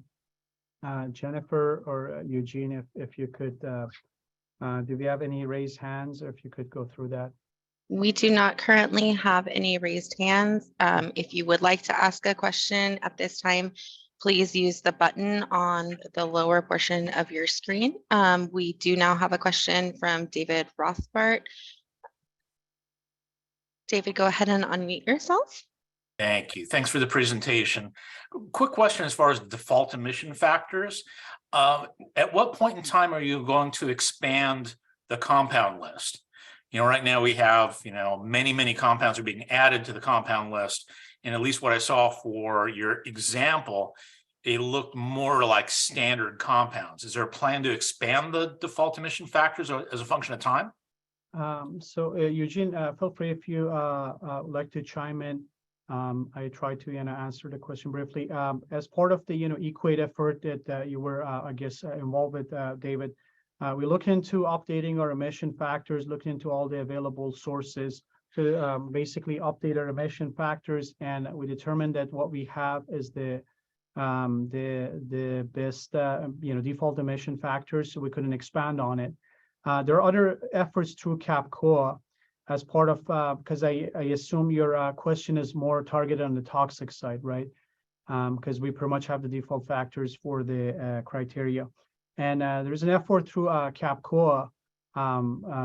[SPEAKER 3] Jennifer or Eugene, if you could, do we have any raised hands, or if you could go through that?
[SPEAKER 9] We do not currently have any raised hands. If you would like to ask a question at this time, please use the button on the lower portion of your screen. We do now have a question from David Rothbart. David, go ahead and unmute yourself.
[SPEAKER 12] Thank you. Thanks for the presentation. Quick question as far as default emission factors. At what point in time are you going to expand the compound list? You know, right now we have, you know, many compounds are being added to the compound list. And at least what I saw for your example, they looked more like standard compounds. Is there a plan to expand the default emission factors as a function of time?
[SPEAKER 3] So Eugene, feel free if you like to chime in. I try to answer the question briefly. As part of the equate effort that you were I guess involved with, David, we look into updating our emission factors, look into all the available sources to basically update our emission factors, and we determined that what we have is the best default emission factors, so we couldn't expand on it. There are other efforts through CAPCOA as part of, because I assume your question is more targeted on the toxic side, right? Because we pretty much have the default factors for the criteria. And there's an effort through CAPCOA,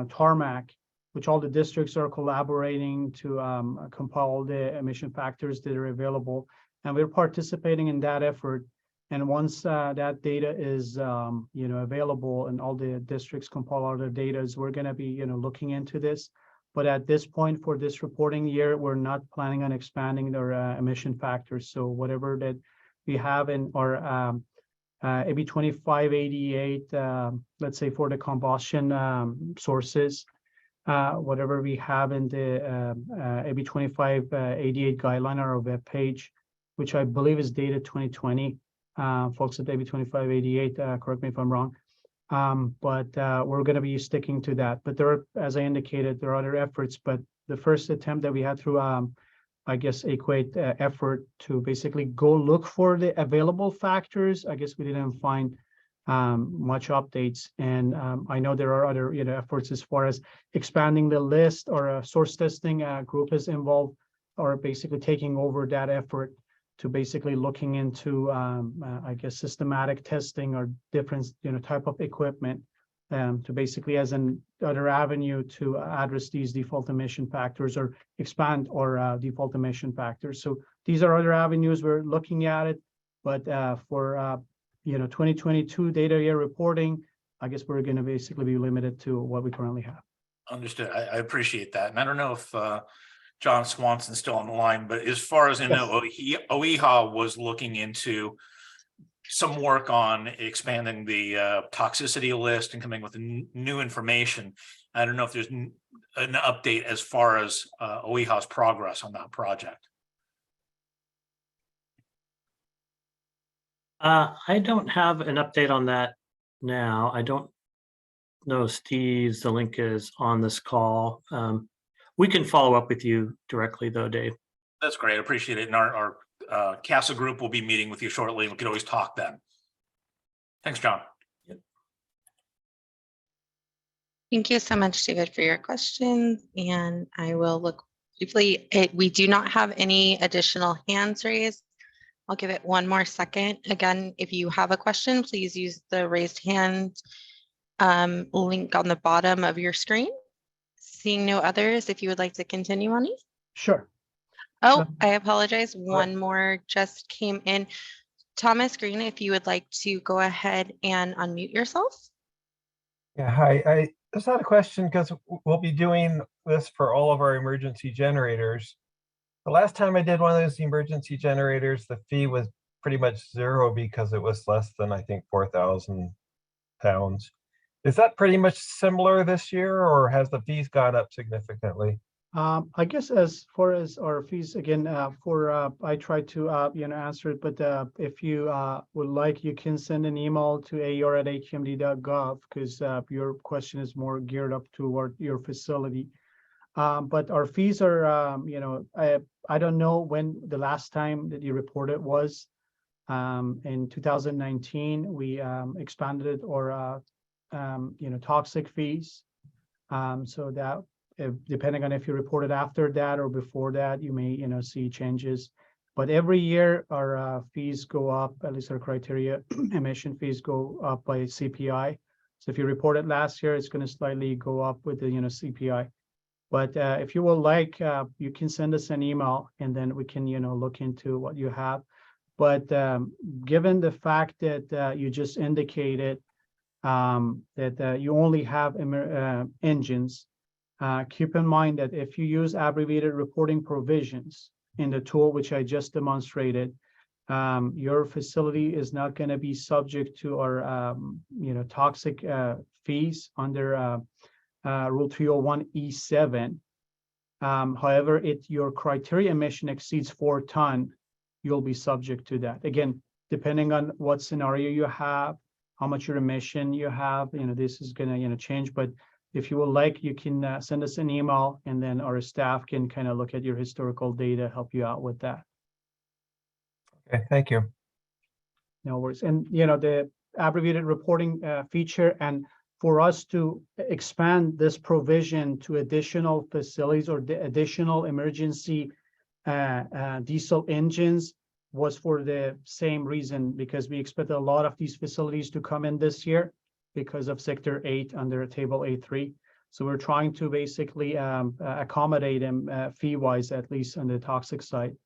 [SPEAKER 3] Tarmac, which all the districts are collaborating to compile the emission factors that are available. And we're participating in that effort. And once that data is available and all the districts compile all their data, we're going to be looking into this. But at this point for this reporting year, we're not planning on expanding their emission factors. So whatever that we have in our AB 2588, let's say for the combustion sources, whatever we have in the AB 2588 guideline on our web page, which I believe is dated 2020. Folks at AB 2588, correct me if I'm wrong. But we're going to be sticking to that. But there are, as I indicated, there are other efforts. But the first attempt that we had through, I guess, equate effort to basically go look for the available factors, I guess we didn't find much updates. And I know there are other efforts as far as expanding the list, or a source testing group is involved, or basically taking over that effort to basically looking into, I guess, systematic testing or different, type of equipment to basically as an other avenue to address these default emission factors or expand our default emission factors. So these are other avenues we're looking at it, but for 2022 data year reporting, I guess we're going to basically be limited to what we currently have.
[SPEAKER 12] Understood. I appreciate that. And I don't know if John Swanson's still on the line, but as far as I know, OEHA was looking into some work on expanding the toxicity list and coming with new information. I don't know if there's an update as far as OEHA's progress on that project.
[SPEAKER 6] I don't have an update on that now. I don't know if Steve Zelinka is on this call. We can follow up with you directly though, Dave.
[SPEAKER 12] That's great. I appreciate it. And our CASA group will be meeting with you shortly. We could always talk then. Thanks, John.
[SPEAKER 6] Yep.
[SPEAKER 9] Thank you so much, David, for your questions. And I will look briefly. We do not have any additional hands raised. I'll give it one more second. Again, if you have a question, please use the raised hand link on the bottom of your screen. Seeing no others, if you would like to continue, Ani.
[SPEAKER 3] Sure.
[SPEAKER 9] Oh, I apologize. One more just came in. Thomas Green, if you would like to go ahead and unmute yourself.
[SPEAKER 8] Yeah, hi. I just had a question because we'll be doing this for all of our emergency generators. The last time I did one of those emergency generators, the fee was pretty much zero because it was less than, I think, 4,000 pounds. Is that pretty much similar this year, or has the fees gone up significantly?
[SPEAKER 3] I guess as far as our fees, again, I tried to answer it, but if you would like, you can send an email to aer@hmd.gov because your question is more geared up toward your facility. But our fees are, I don't know when the last time that you reported was. In 2019, we expanded it or toxic fees. So that depending on if you reported after that or before that, you may see changes. But every year our fees go up, at least our criteria emission fees go up by CPI. So if you reported last year, it's going to slightly go up with the CPI. But if you will like, you can send us an email and then we can look into what you have. But given the fact that you just indicated that you only have engines, keep in mind that if you use abbreviated reporting provisions in the tool, which I just demonstrated, your facility is not going to be subject to our toxic fees under Rule 301E7. However, your criteria emission exceeds 4 tons, you'll be subject to that. Again, depending on what scenario you have, how much your emission you have, this is going to change. But if you would like, you can send us an email and then our staff can kind of look at your historical data, help you out with that.
[SPEAKER 8] Okay, thank you.
[SPEAKER 3] No worries. And, the abbreviated reporting feature, and for us to expand this provision to additional facilities or the additional emergency diesel engines was for the same reason, because we expect a lot of these facilities to come in this year because of Sector 8 under Table A3. So we're trying to basically accommodate them fee-wise, at least on the toxic side,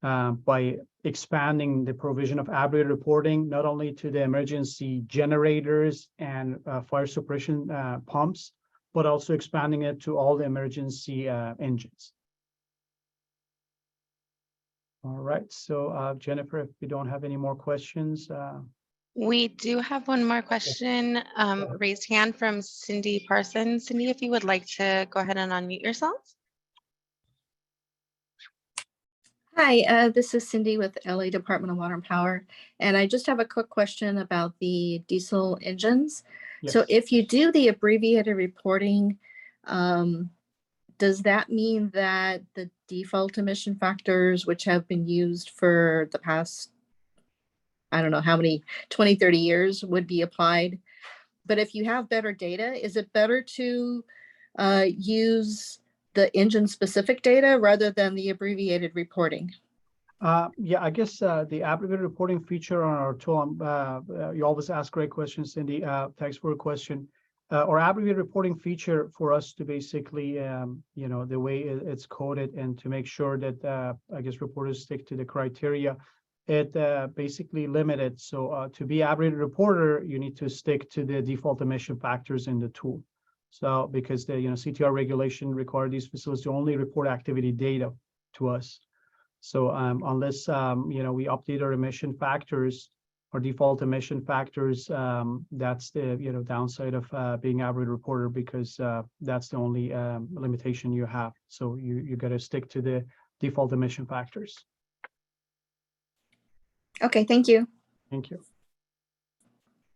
[SPEAKER 3] by expanding the provision of abbreviated reporting, not only to the emergency generators and fire suppression pumps, but also expanding it to all the emergency engines. All right, so Jennifer, if you don't have any more questions.
[SPEAKER 9] We do have one more question, raised hand from Cindy Parsons. Cindy, if you would like to go ahead and unmute yourself.
[SPEAKER 13] Hi, this is Cindy with LA Department of Water and Power, and I just have a quick question about the diesel engines.
[SPEAKER 3] Yes.
[SPEAKER 13] So if you do the abbreviated reporting, does that mean that the default emission factors, which have been used for the past, I don't know how many, 20, 30 years, would be applied? But if you have better data, is it better to use the engine specific data rather than the abbreviated reporting?
[SPEAKER 3] Yeah, I guess the abbreviated reporting feature on our tool, you always ask great questions, Cindy. Thanks for your question. Our abbreviated reporting feature for us to basically, the way it's coded and to make sure that, I guess, reporters stick to the criteria, it basically limited. So to be abbreviated reporter, you need to stick to the default emission factors in the tool. So because the CTR regulation require these facilities to only report activity data to us. So unless we update our emission factors or default emission factors, that's the downside of being abbreviated reporter, because that's the only limitation you have. So you got to stick to the default emission factors.
[SPEAKER 13] Okay, thank you.
[SPEAKER 3] Thank you.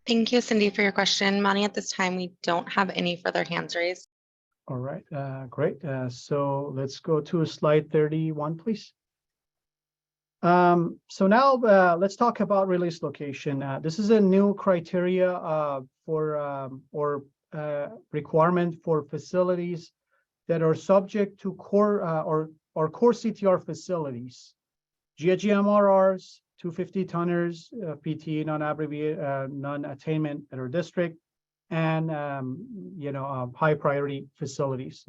[SPEAKER 9] Thank you, Cindy, for your question. Monty, at this time, we don't have any further hands raised.
[SPEAKER 3] All right, great. So let's go to slide 31, please. So now let's talk about release location. This is a new criteria for or requirement for facilities that are subject to core or core CTR facilities, GHG-MRRs, 250 tonners, PT, non-abbreviated, non-attainment at our district, and high priority facilities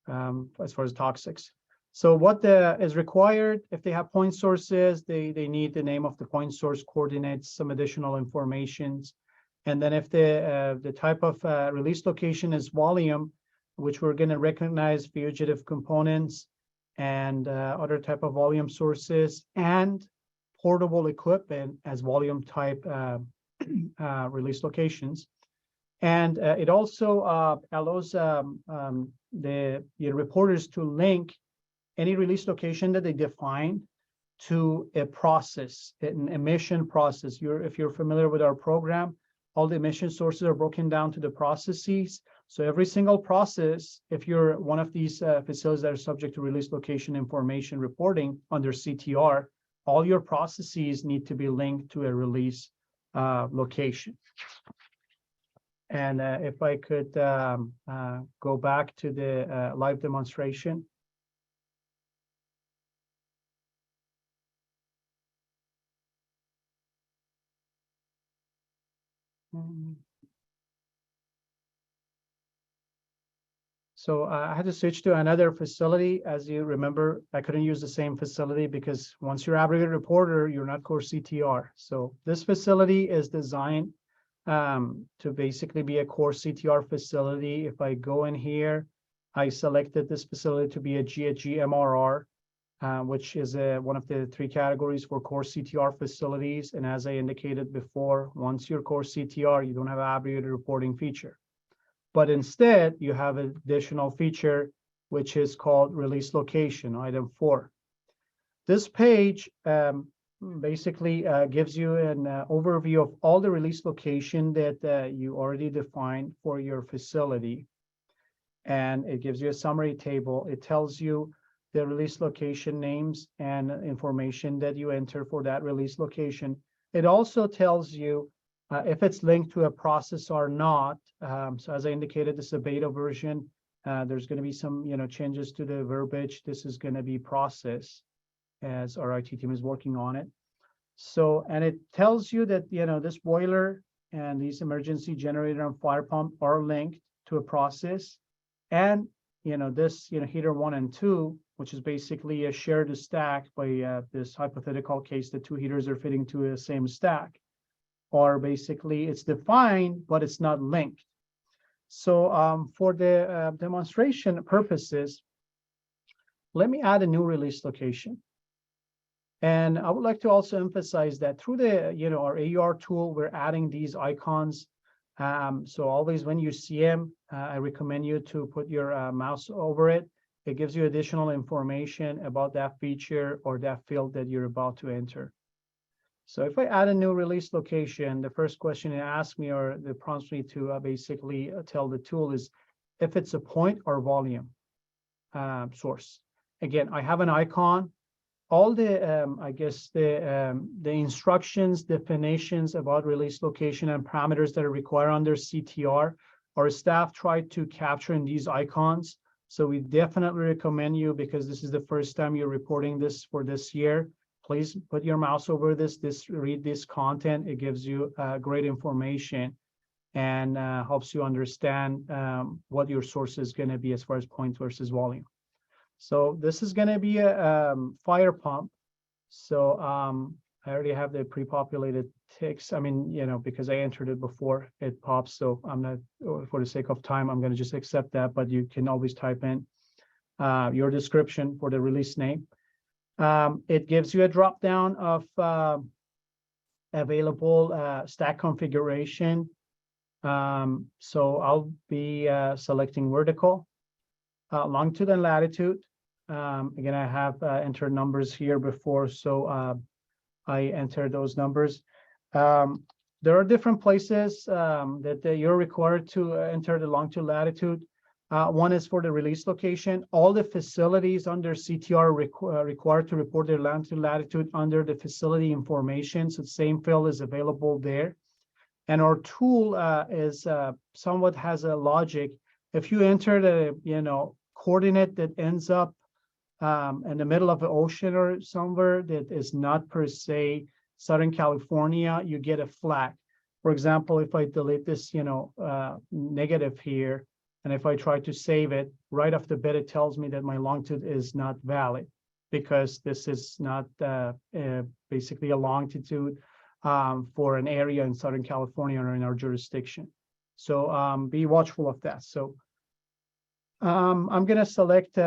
[SPEAKER 3] as far as toxics. So what is required, if they have point sources, they need the name of the point source, coordinates, some additional informations. And then if the type of release location is volume, which we're going to recognize fugitive components and other type of volume sources, and portable equipment as volume type release locations. And it also allows the reporters to link any release location that they define to a process, an emission process. If you're familiar with our program, all the emission sources are broken down to the processes. So every single process, if you're one of these facilities that are subject to release location information reporting under CTR, all your processes need to be linked to a release location. And if I could go back to the live demonstration. So I had to switch to another facility. As you remember, I couldn't use the same facility because once you're abbreviated reporter, you're not core CTR. So this facility is designed to basically be a core CTR facility. If I go in here, I selected this facility to be a GMRR, which is one of the 3 categories for core CTR facilities. And as I indicated before, once you're core CTR, you don't have an abbreviated reporting feature. But instead, you have an additional feature, which is called release location, item 4. This page basically gives you an overview of all the release location that you already defined for your facility. And it gives you a summary table. It tells you the release location names and information that you enter for that release location. It also tells you if it's linked to a process or not. So as I indicated, this is a beta version. There's going to be some changes to the verbiage. This is going to be process as our IT team is working on it. So, and it tells you that this boiler and these emergency generator and fire pump are linked to a process. And this heater 1 and 2, which is basically a shared stack by this hypothetical case, the 2 heaters are fitting to the same stack. Or basically it's defined, but it's not linked. So for the demonstration purposes, let me add a new release location. And I would like to also emphasize that through the our AER tool, we're adding these icons. So always when you see them, I recommend you to put your mouse over it. It gives you additional information about that feature or that field that you're about to enter. So if I add a new release location, the first question it asks me or it prompts me to basically tell the tool is if it's a point or volume source. Again, I have an icon. All the, I guess, the instructions, definitions about release location and parameters that are required under CTR, our staff tried to capture in these icons. So we definitely recommend you, because this is the first time you're reporting this for this year, please put your mouse over this, read this content. It gives you great information and helps you understand what your source is going to be as far as point versus volume. So this is going to be a fire pump. So I already have the pre-populated ticks. I mean, because I entered it before it pops. So I'm not, for the sake of time, I'm going to just accept that. But you can always type in your description for the release name. It gives you a drop down of available stack configuration. So I'll be selecting vertical, longitude and latitude. Again, I have entered numbers here before, so I entered those numbers. There are different places that you're required to enter the longitude, latitude. One is for the release location. All the facilities under CTR required to report their longitude, latitude under the facility information. So the same field is available there. And our tool is somewhat has a logic. If you enter the coordinate that ends up in the middle of the ocean or somewhere that is not per se Southern California, you get a flag. For example, if I delete this, negative here, and if I try to save it, right off the bat, it tells me that my longitude is not valid because this is not basically a longitude for an area in Southern California or in our jurisdiction. So be watchful of that. So I'm going to select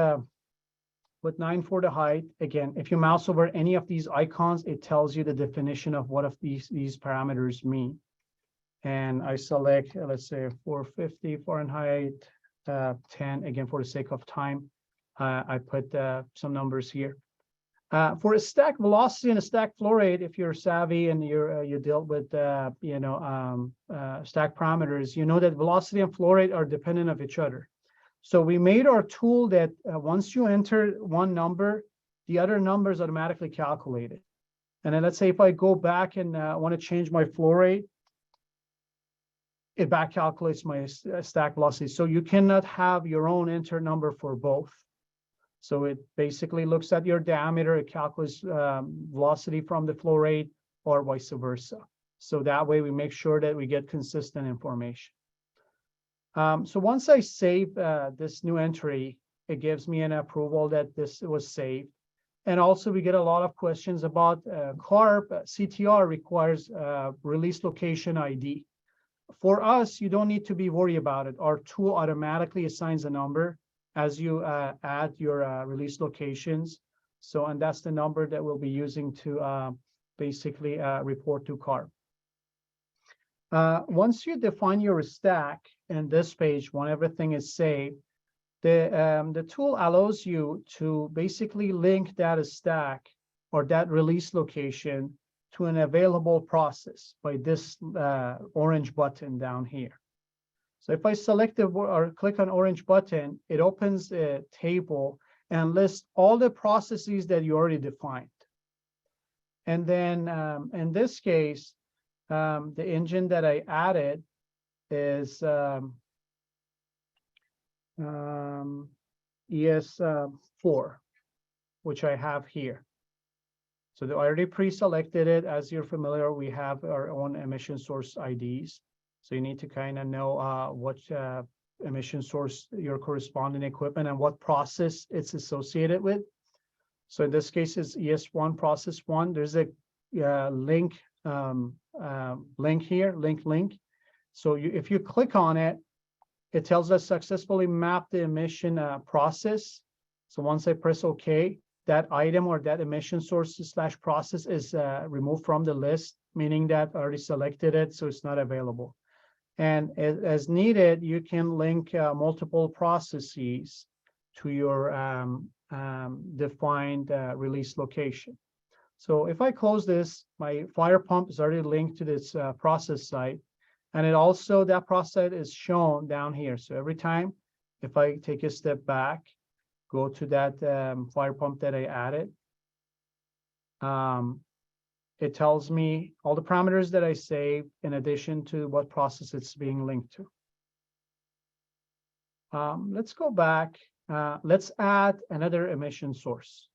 [SPEAKER 3] put 9 for the height. Again, if you mouse over any of these icons, it tells you the definition of what of these parameters mean. And I select, let's say 450 Fahrenheit, 10, again, for the sake of time. I put some numbers here. For a stack velocity and a stack flow rate, if you're savvy and you dealt with stack parameters, you know that velocity and flow rate are dependent of each other. So we made our tool that once you enter one number, the other number is automatically calculated. And then let's say if I go back and want to change my flow rate, it back calculates my stack velocity. So you cannot have your own enter number for both. So it basically looks at your diameter, it calculates velocity from the flow rate, or vice versa. So that way we make sure that we get consistent information. So once I save this new entry, it gives me an approval that this was saved. And also we get a lot of questions about CARB. CTR requires release location ID. For us, you don't need to be worried about it. Our tool automatically assigns a number as you add your release locations. So, and that's the number that we'll be using to basically report to CARB. Once you define your stack in this page, when everything is saved, the tool allows you to basically link that stack or that release location to an available process by this orange button down here. So if I select or click on orange button, it opens a table and lists all the processes that you already defined. And then in this case, the engine that I added is ES4, which I have here. So I already pre-selected it. As you're familiar, we have our own emission source IDs. So you need to kind of know what emission source your corresponding equipment and what process it's associated with. So in this case, it's ES1 process 1. There's a link here, link. So if you click on it, it tells us successfully map the emission process. So once I press OK, that item or that emission source / process is removed from the list, meaning that I already selected it, so it's not available. And as needed, you can link multiple processes to your defined release location. So if I close this, my fire pump is already linked to this process site. And it also, that process is shown down here. So every time, if I take a step back, go to that fire pump that I added, it tells me all the parameters that I saved in addition to what process it's being linked to. Let's go back. Let's add another emission source.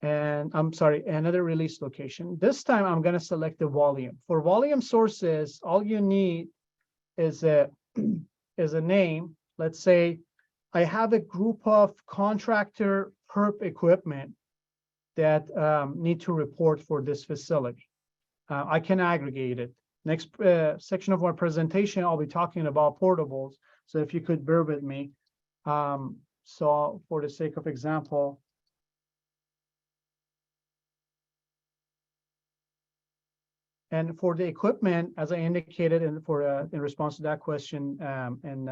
[SPEAKER 3] And I'm sorry, another release location. This time I'm going to select the volume. For volume sources, all you need is a name. Let's say I have a group of contractor perp equipment that need to report for this facility. I can aggregate it. Next section of our presentation, I'll be talking about portables. So if you could bear with me. So for the sake of example, and for the equipment, as I indicated in response to that question in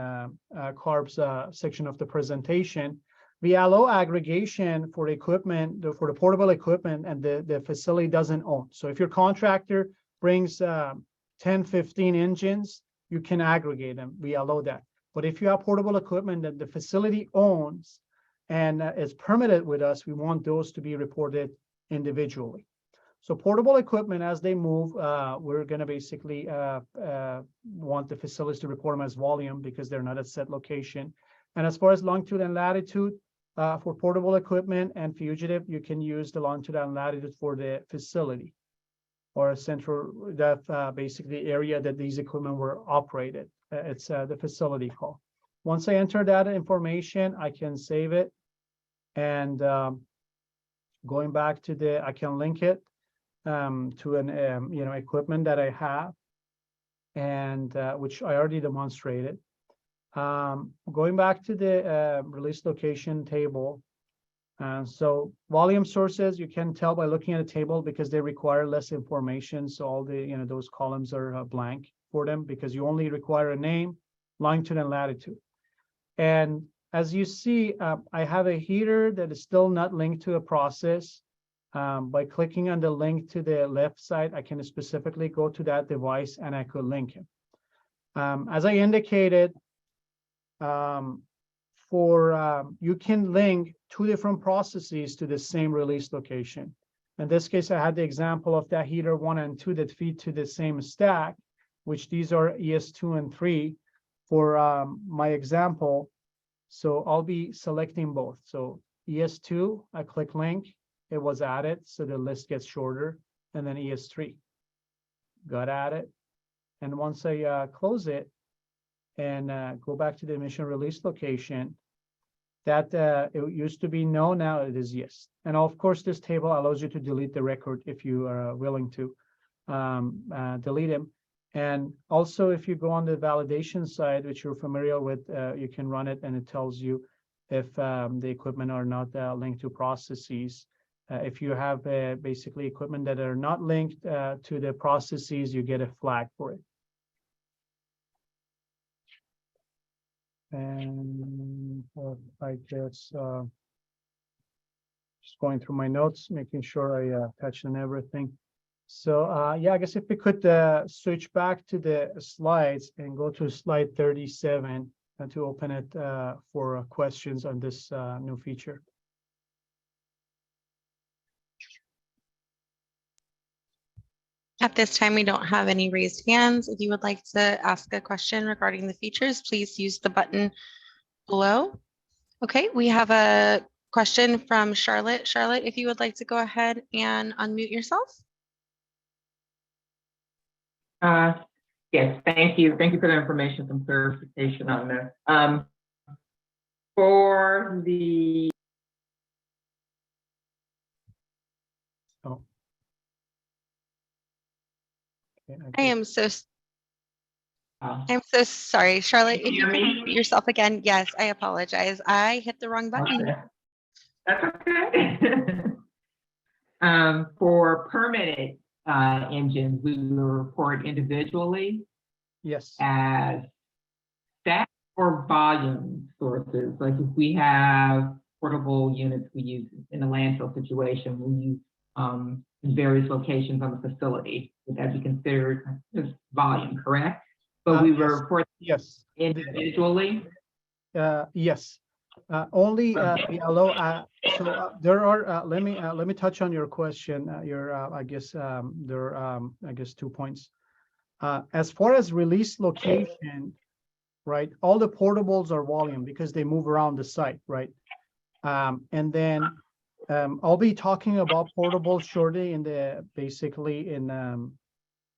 [SPEAKER 3] CARB's section of the presentation, we allow aggregation for the equipment, for the portable equipment, and the facility doesn't own. So if your contractor brings 10, 15 engines, you can aggregate them. We allow that. But if you have portable equipment that the facility owns and is permitted with us, we want those to be reported individually. So portable equipment, as they move, we're going to basically want the facilities to report them as volume because they're not at set location. And as far as longitude and latitude, for portable equipment and fugitive, you can use the longitude and latitude for the facility or a central, that basically area that these equipment were operated. It's the facility call. Once I enter that information, I can save it. And going back to I can link it to an equipment that I have, and which I already demonstrated. Going back to the release location table. So volume sources, you can tell by looking at a table because they require less information. So all the, those columns are blank for them because you only require a name, longitude, and latitude. And as you see, I have a heater that is still not linked to a process. By clicking on the link to the left side, I can specifically go to that device and I could link him. As I indicated, you can link two different processes to the same release location. In this case, I had the example of that heater 1 and 2 that feed to the same stack, which these are ES2 and 3 for my example. So I'll be selecting both. So ES2, I click link, it was added, so the list gets shorter, and then ES3 got added. And once I close it and go back to the emission release location, that it used to be no, now it is yes. And of course, this table allows you to delete the record if you are willing to delete them. And also, if you go on the validation side, which you're familiar with, you can run it and it tells you if the equipment are not linked to processes. If you have basically equipment that are not linked to the processes, you get a flag for it. And I guess just going through my notes, making sure I touched on everything. So yeah, I guess if we could switch back to the slides and go to slide 37 to open it for questions on this new feature.
[SPEAKER 9] At this time, we don't have any raised hands. If you would like to ask a question regarding the features, please use the button below. Okay, we have a question from Charlotte. Charlotte, if you would like to go ahead and unmute yourself.
[SPEAKER 14] Yes, thank you. Thank you for the information, some clarification on this. For the
[SPEAKER 9] I'm so sorry, Charlotte. If you can unmute yourself again, yes, I apologize. I hit the wrong button.
[SPEAKER 14] Okay. That's okay. For permitted engines, we will report individually.
[SPEAKER 3] Yes.
[SPEAKER 14] As stack or volume sources. Like if we have portable units we use in a landfill situation, we use in various locations on the facility. Would that be considered as volume, correct? But we will report individually.
[SPEAKER 3] Yes. Only we allow. So there are. Let me touch on your question. I guess there are I guess 2 points. As far as release location, right? All the portables are volume because they move around the site, right? And then I'll be talking about portables shortly basically in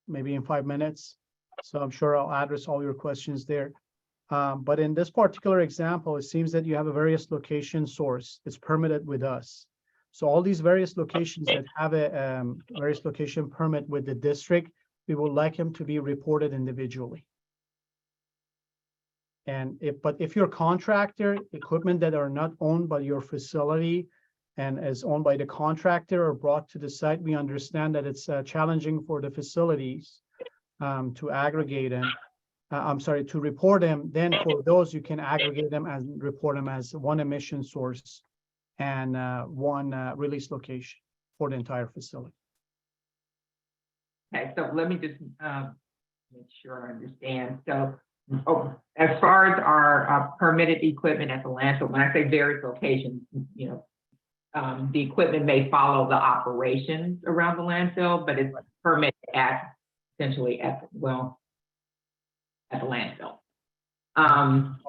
[SPEAKER 3] maybe in 5 minutes. So I'm sure I'll address all your questions there. But in this particular example, it seems that you have a various location source. It's permitted with us. So all these various locations that have a various location permit with the district, we would like them to be reported individually. And if your contractor, equipment that are not owned by your facility and is owned by the contractor or brought to the site, we understand that it's challenging for the facilities to aggregate them. To report them. Then for those, you can aggregate them and report them as one emission source and one release location for the entire facility.
[SPEAKER 14] Okay, so let me just make sure I understand. So as far as our permitted equipment at the landfill, when I say various locations, the equipment may follow the operations around the landfill, but it's permitted essentially at the landfill.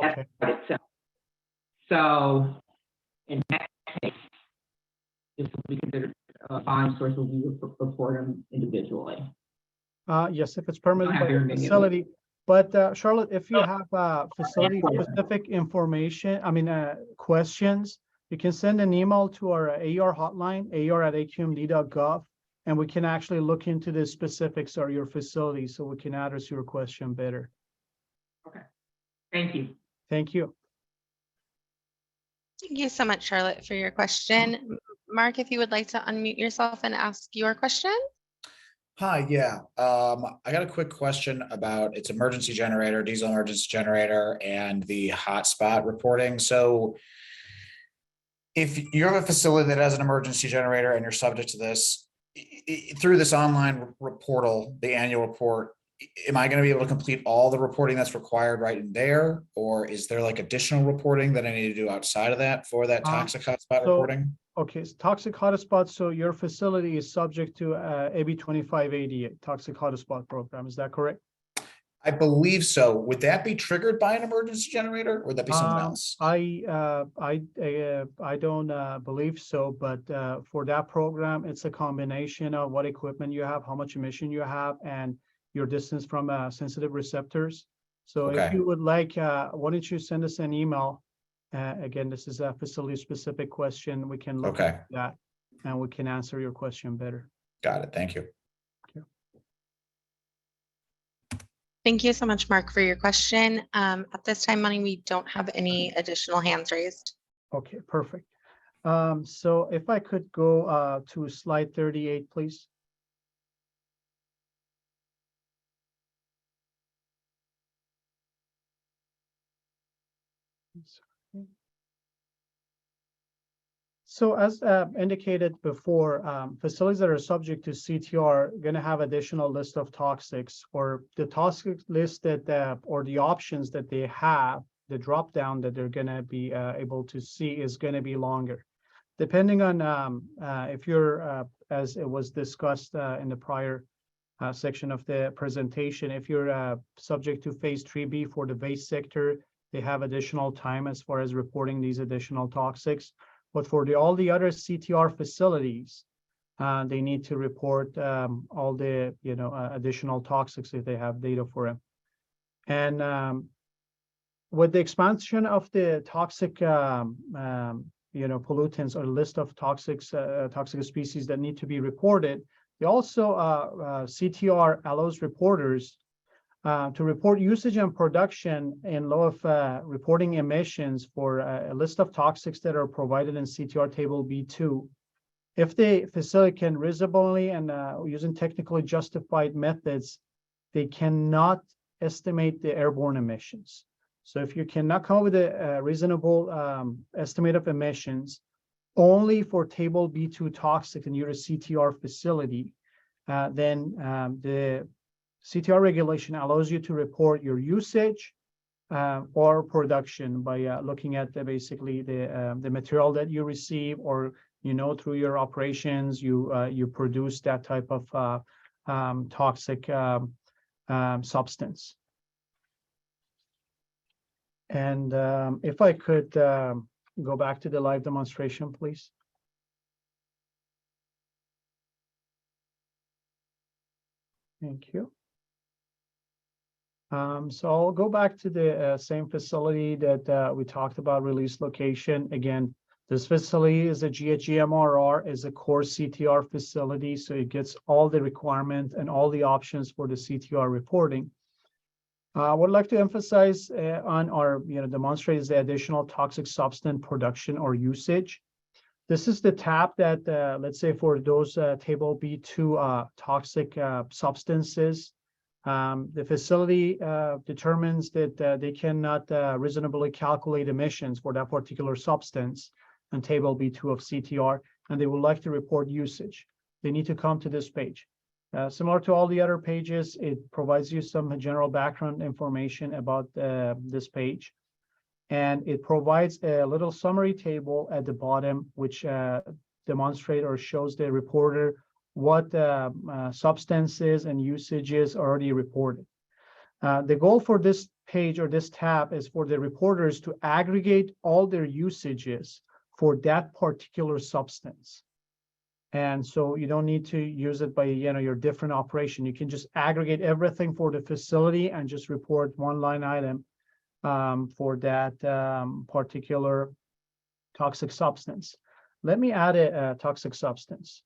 [SPEAKER 3] Okay.
[SPEAKER 14] So in that case, this will be considered a volume source, will we report them individually?
[SPEAKER 3] Yes, if it's permitted by the facility. But Charlotte, if you have facility specific information, questions, you can send an email to our AER hotline, aer@aqmd.gov, and we can actually look into the specifics of your facility so we can address your question better.
[SPEAKER 14] Okay, thank you.
[SPEAKER 3] Thank you.
[SPEAKER 9] Thank you so much, Charlotte, for your question. Mark, if you would like to unmute yourself and ask your question.
[SPEAKER 15] Hi, yeah. I got a quick question about its emergency generator, diesel emergency generator, and the hotspot reporting. So if you have a facility that has an emergency generator and you're subject to this, through this online portal, the annual report, am I going to be able to complete all the reporting that's required right in there? Or is there like additional reporting that I need to do outside of that for that toxic hotspot reporting?
[SPEAKER 3] Okay, it's toxic hotspot. So your facility is subject to AB 2588 toxic hotspot program. Is that correct?
[SPEAKER 15] I believe so. Would that be triggered by an emergency generator, or would that be something else?
[SPEAKER 3] I don't believe so, but for that program, it's a combination of what equipment you have, how much emission you have, and your distance from sensitive receptors. So if you would like, why don't you send us an email? Again, this is a facility specific question. We can look at that and we can answer your question better.
[SPEAKER 15] Got it. Thank you.
[SPEAKER 9] Thank you so much, Mark, for your question. At this time, Money, we don't have any additional hands raised.
[SPEAKER 3] Okay, perfect. So if I could go to slide 38, please. So as indicated before, facilities that are subject to CTR are going to have additional list of toxics, or the toxic list that or the options that they have, the drop down that they're going to be able to see is going to be longer. Depending on if you're, as it was discussed in the prior section of the presentation, if you're subject to phase 3B for the waste sector, they have additional time as far as reporting these additional toxics. But for all the other CTR facilities, they need to report all the additional toxics if they have data for them. And with the expansion of the toxic pollutants or list of toxic species that need to be reported, they also CTR allows reporters to report usage and production in lieu of reporting emissions for a list of toxics that are provided in CTR table B2. If the facility can reasonably and using technically justified methods, they cannot estimate the airborne emissions. So if you cannot come up with a reasonable estimate of emissions only for table B2 toxic in your CTR facility, then the CTR regulation allows you to report your usage or production by looking at basically the material that you receive, or through your operations you produce that type of toxic substance. And if I could go back to the live demonstration, please. Thank you. So I'll go back to the same facility that we talked about, release location. Again, this facility is a GHG-MRR, is a core CTR facility, so it gets all the requirements and all the options for the CTR reporting. I would like to emphasize on or demonstrate is the additional toxic substance production or usage. This is the tab that, let's say for those table B2 toxic substances, the facility determines that they cannot reasonably calculate emissions for that particular substance on table B2 of CTR, and they would like to report usage. They need to come to this page. Similar to all the other pages, it provides you some general background information about this page. And it provides a little summary table at the bottom, which demonstrates or shows the reporter what substances and usages are already reported. The goal for this page or this tab is for the reporters to aggregate all their usages for that particular substance. And so you don't need to use it by your different operation. You can just aggregate everything for the facility and just report one line item for that particular toxic substance. Let me add a toxic substance.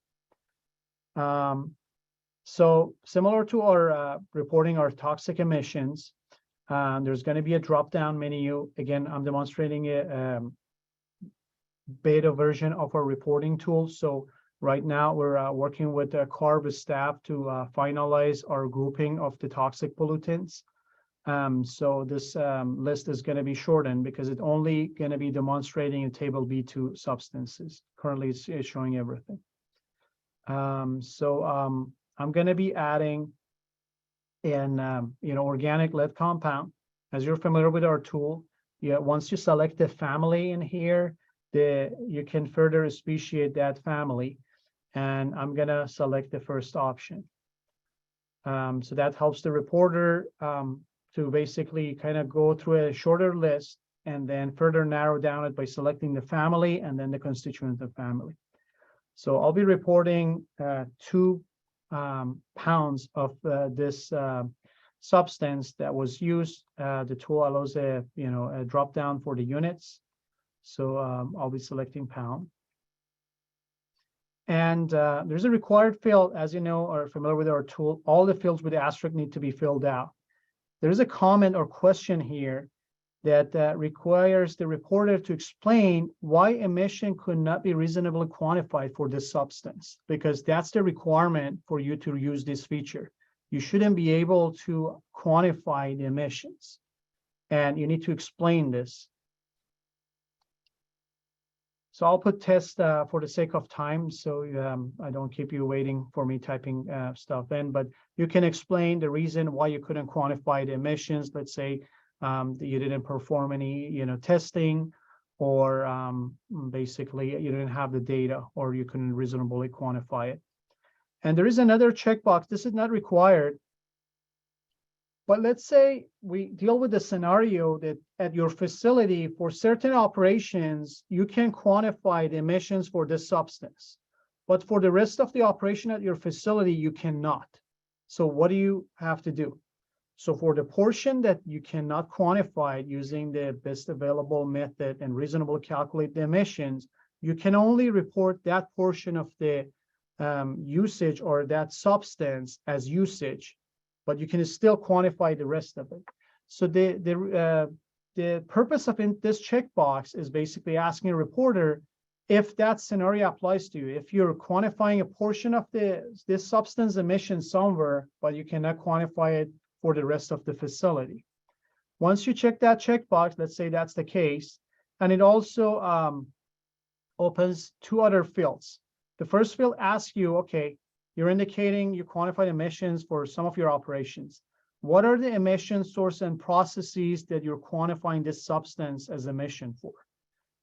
[SPEAKER 3] So similar to our reporting our toxic emissions, There's going to be a drop-down menu. Again, I'm demonstrating a beta version of our reporting tool. So right now we're working with the CARB staff to finalize our grouping of the toxic pollutants. So this list is going to be shortened because it's only going to be demonstrating a table B2 substances. Currently it's showing everything. I'm going to be adding an organic lead compound. As you're familiar with our tool, once you select the family in here, you can further speciate that family. And I'm going to select the first option. So that helps the reporter to basically kind of go through a shorter list and then further narrow down it by selecting the family and then the constituent of family. So I'll be reporting 2 pounds of this substance that was used. The tool allows a drop down for the units. So I'll be selecting pound. And there's a required field, as you know, are familiar with our tool. All the fields with the asterisk need to be filled out. There is a comment or question here that requires the reporter to explain why emission could not be reasonably quantified for this substance, because that's the requirement for you to use this feature. You shouldn't be able to quantify the emissions, and you need to explain this. So I'll put test for the sake of time, so I don't keep you waiting for me typing stuff in, but you can explain the reason why you couldn't quantify the emissions. Let's say that you didn't perform any testing, or basically you didn't have the data, or you couldn't reasonably quantify it. And there is another checkbox. This is not required. But let's say we deal with the scenario that at your facility for certain operations, you can quantify the emissions for this substance, but for the rest of the operation at your facility, you cannot. So what do you have to do? So for the portion that you cannot quantify using the best available method and reasonably calculate the emissions, you can only report that portion of the usage or that substance as usage, but you can still quantify the rest of it. So the purpose of this checkbox is basically asking a reporter if that scenario applies to you. If you're quantifying a portion of this substance emission somewhere, but you cannot quantify it for the rest of the facility. Once you check that checkbox, let's say that's the case, and it also opens 2 other fields. The first field asks you, okay, you're indicating you quantified emissions for some of your operations. What are the emission source and processes that you're quantifying this substance as emission for?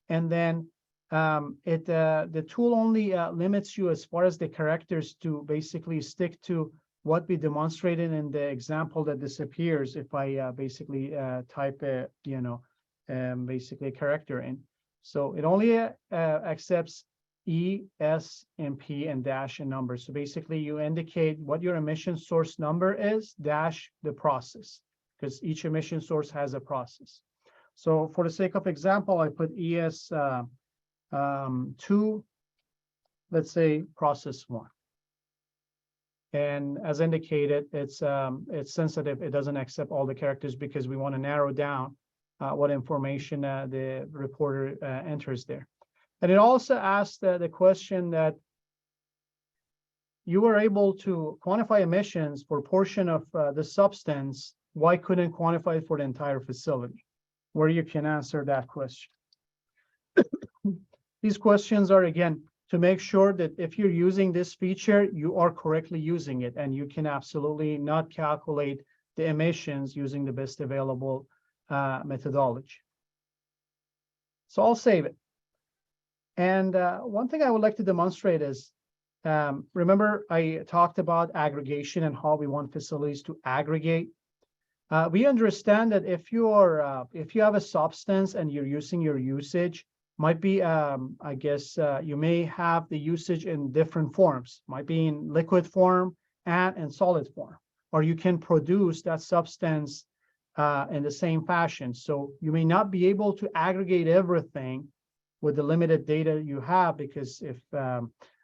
[SPEAKER 3] And then the tool only limits you as far as the characters to basically stick to what we demonstrated in the example that disappears if I basically type a basically a character in. So it only accepts E, S, and P, and dash and numbers. So basically you indicate what your emission source number is, dash the process, because each emission source has a process. So for the sake of example, I put ES 2, let's say process 1. And as indicated, it's sensitive. It doesn't accept all the characters because we want to narrow down what information the reporter enters there. And it also asks the question that you were able to quantify emissions for a portion of the substance. Why couldn't quantify it for the entire facility? Where you can answer that question. These questions are, again, to make sure that if you're using this feature, you are correctly using it, and you can absolutely not calculate the emissions using the best available methodology. So I'll save it. And one thing I would like to demonstrate is, remember I talked about aggregation and how we want facilities to aggregate. We understand that if you have a substance and you're using your usage, might be, I guess, you may have the usage in different forms, might be in liquid form and in solid form, or you can produce that substance in the same fashion. So you may not be able to aggregate everything with the limited data you have, because if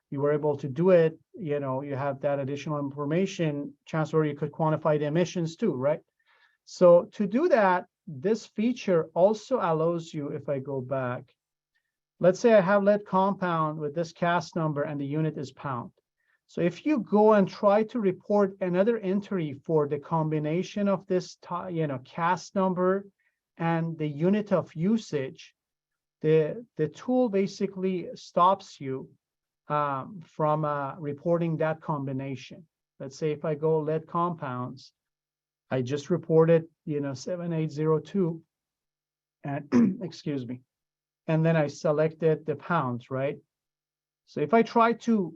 [SPEAKER 3] you were able to do it, you have that additional information, chances are you could quantify the emissions too, right? So to do that, this feature also allows you, if I go back, let's say I have lead compound with this CAS number and the unit is pound. So if you go and try to report another entry for the combination of this, CAS number and the unit of usage, the tool basically stops you from reporting that combination. Let's say if I go lead compounds, I just reported, 7802, and excuse me, and then I selected the pounds, right? So if I try to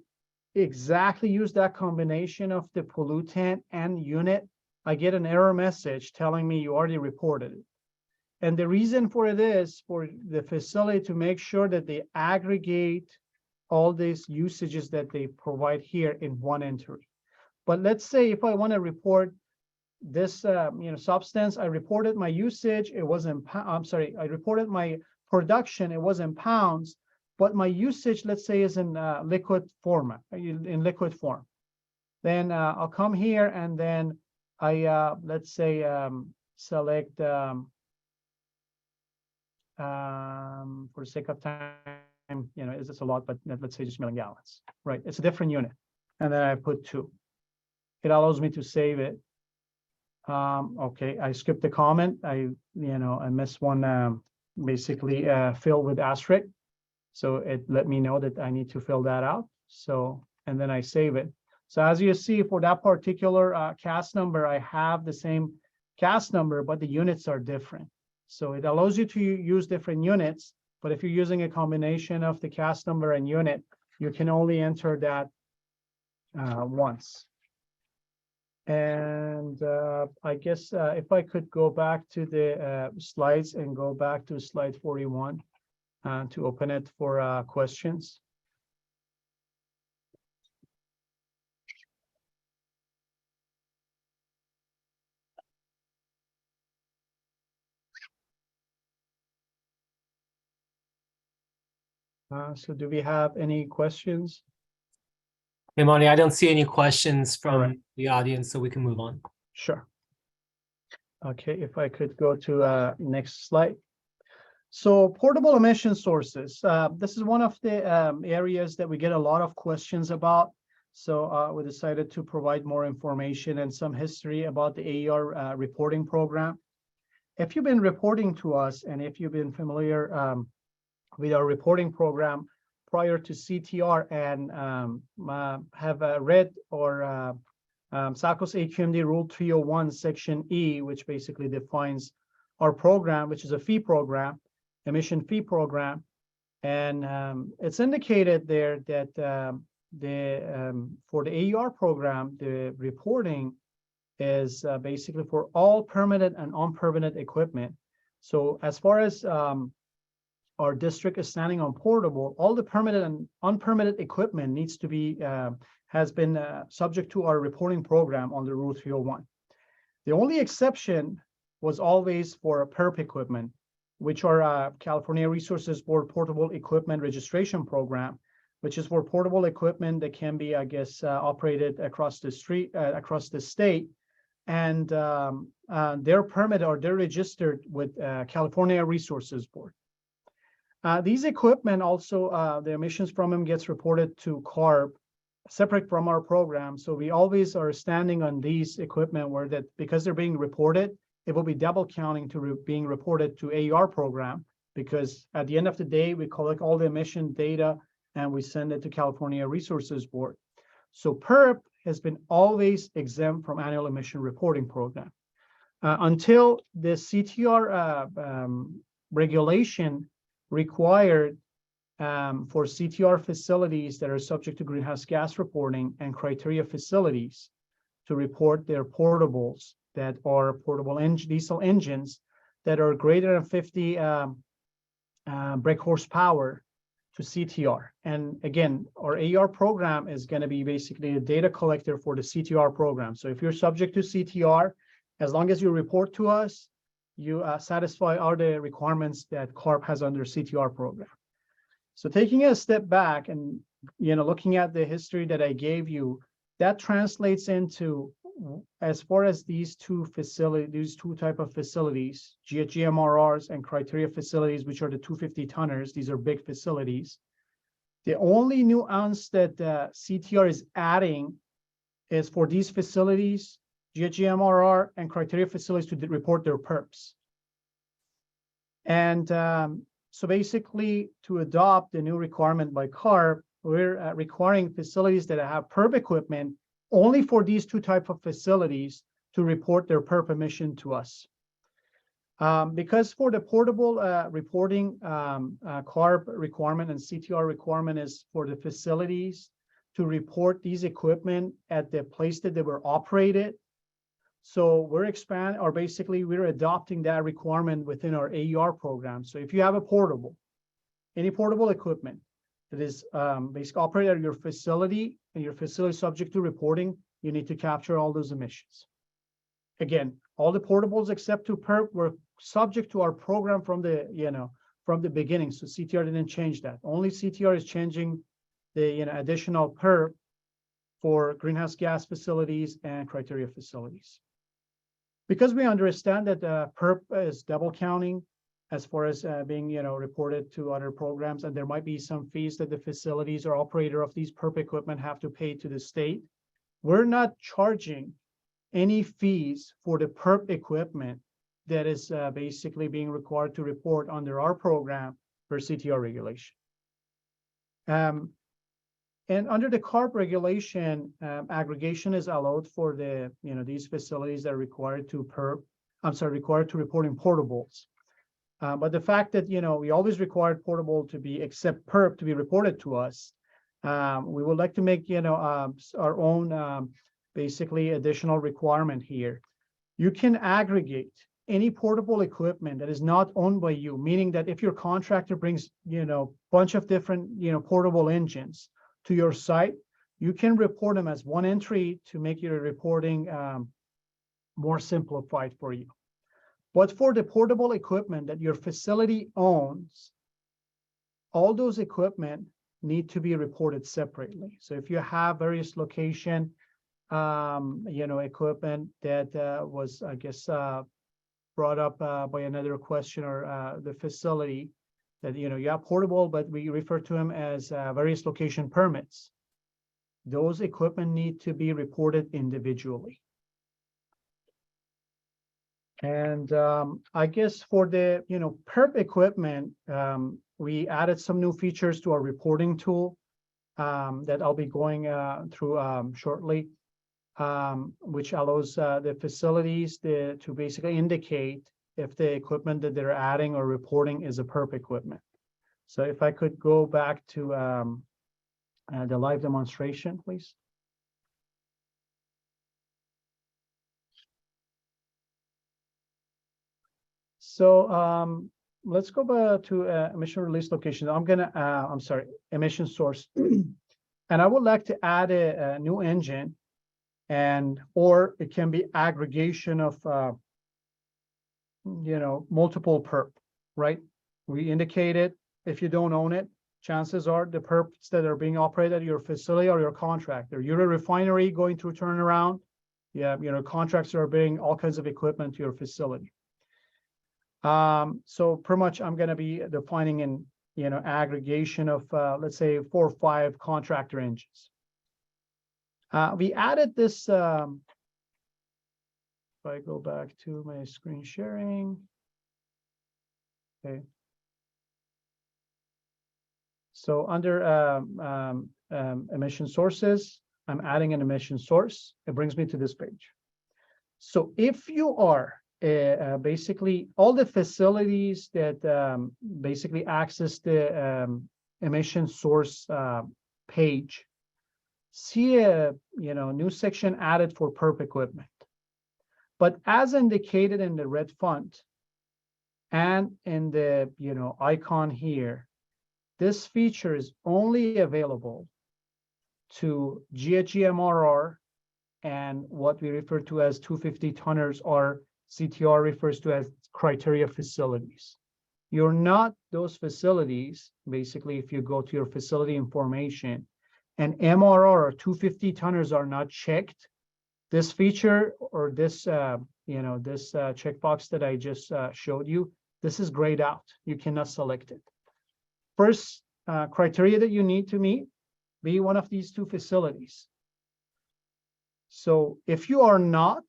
[SPEAKER 3] exactly use that combination of the pollutant and unit, I get an error message telling me you already reported it. And the reason for it is for the facility to make sure that they aggregate all these usages that they provide here in one entry. But let's say if I want to report this, substance, I reported my usage, it was in, I reported my production, it was in pounds, but my usage, let's say, is in liquid format, in liquid form. Then I'll come here and then I, let's say, select, for the sake of time, is this a lot, but let's say just million gallons, right? It's a different unit. And then I put 2. It allows me to save it. Okay, I skipped the comment. I missed one, basically fill with asterisk. So it let me know that I need to fill that out. So, and then I save it. So as you see, for that particular CAS number, I have the same CAS number, but the units are different. So it allows you to use different units, but if you're using a combination of the CAS number and unit, you can only enter that once. And I guess if I could go back to the slides and go back to slide 41 to open it for questions. So do we have any questions?
[SPEAKER 2] Hey, Monty, I don't see any questions from the audience, so we can move on.
[SPEAKER 3] Sure. Okay, if I could go to next slide. So portable emission sources. This is one of the areas that we get a lot of questions about. So we decided to provide more information and some history about the AER reporting program. If you've been reporting to us and if you've been familiar with our reporting program prior to CTR and have read or SACO's AQMD Rule 301 Section E, which basically defines our program, which is a fee program, emission fee program. And it's indicated there that for the AER program, the reporting is basically for all permitted and unpermitted equipment. So as far as our district is standing on portable, all the permitted and unpermitted equipment needs to be, has been subject to our reporting program under Rule 301. The only exception was always for PERP equipment, which are California Resources Board Portable Equipment Registration Program, which is for portable equipment that can be, I guess, operated across the street, across the state. And they're permitted or they're registered with California Resources Board. These equipment also, the emissions from them gets reported to CARB, separate from our program. So we always are standing on these equipment where that, because they're being reported, it will be double counting to being reported to AER program, because at the end of the day, we collect all the emission data and we send it to California Resources Board. So PERP has been always exempt from annual emission reporting program. Until the CTR regulation required for CTR facilities that are subject to greenhouse gas reporting and criteria facilities to report their portables that are portable diesel engines that are greater than 50 brake horsepower to CTR. And again, our AER program is going to be basically a data collector for the CTR program. So if you're subject to CTR, as long as you report to us, you satisfy all the requirements that CARB has under CTR program. So taking a step back and looking at the history that I gave you, that translates into as far as these two type of facilities, GHG-MRRs and criteria facilities, which are the 250 tonners, these are big facilities. The only nuance that CTR is adding is for these facilities, GHG-MRR and criteria facilities to report their PERPs. And so basically, to adopt the new requirement by CARB, we're requiring facilities that have PERP equipment only for these two type of facilities to report their PERP emission to us. Because for the portable reporting, CARB requirement and CTR requirement is for the facilities to report these equipment at the place that they were operated. So we're we're adopting that requirement within our AER program. So if you have any portable equipment that is basically operated at your facility and your facility is subject to reporting, you need to capture all those emissions. Again, all the portables except to PERP were subject to our program from the beginning. So CTR didn't change that. Only CTR is changing the additional PERP for greenhouse gas facilities and criteria facilities. Because we understand that PERP is double counting as far as being reported to other programs, and there might be some fees that the facilities or operator of these PERP equipment have to pay to the state, we're not charging any fees for the PERP equipment that is basically being required to report under our program for CTR regulation. And under the CARB regulation, aggregation is allowed for the these facilities that are required to required to report in portables. But the fact that we always required portable to be except PERP to be reported to us, we would like to make our own basically additional requirement here. You can aggregate any portable equipment that is not owned by you, meaning that if your contractor brings bunch of different portable engines to your site, you can report them as one entry to make your reporting more simplified for you. But for the portable equipment that your facility owns, all those equipment need to be reported separately. So if you have various location, equipment that was, I guess, brought up by another questioner, the facility that, you have portable, but we refer to them as various location permits. Those equipment need to be reported individually. And I guess for the, PERP equipment, we added some new features to our reporting tool that I'll be going through shortly, which allows the facilities to basically indicate if the equipment that they're adding or reporting is a PERP equipment. So if I could go back to the live demonstration, please. So let's go back to emission release location. Emission source. And I would like to add a new engine, or it can be aggregation of multiple PERP, right? We indicated if you don't own it, chances are the PERPs that are being operated at your facility or your contractor. You're a refinery going through turnaround. Contractors are bringing all kinds of equipment to your facility. So pretty much I'm going to be defining in aggregation of let's say 4 or 5 contractor engines. We added this. If I go back to my screen sharing, okay. So under emission sources, I'm adding an emission source. It brings me to this page. So if you are basically all the facilities that basically access the emission source page, see a new section added for PERP equipment. But as indicated in the red font and in the icon here, this feature is only available to GHG-MRR and what we refer to as 250 tonners, or CTR refers to as criteria facilities. You're not those facilities. Basically, if you go to your facility information and MRR or 250 tonners are not checked, This feature or this, this checkbox that I just showed you, this is grayed out. You cannot select it. First criteria that you need to meet, be one of these two facilities. So if you are not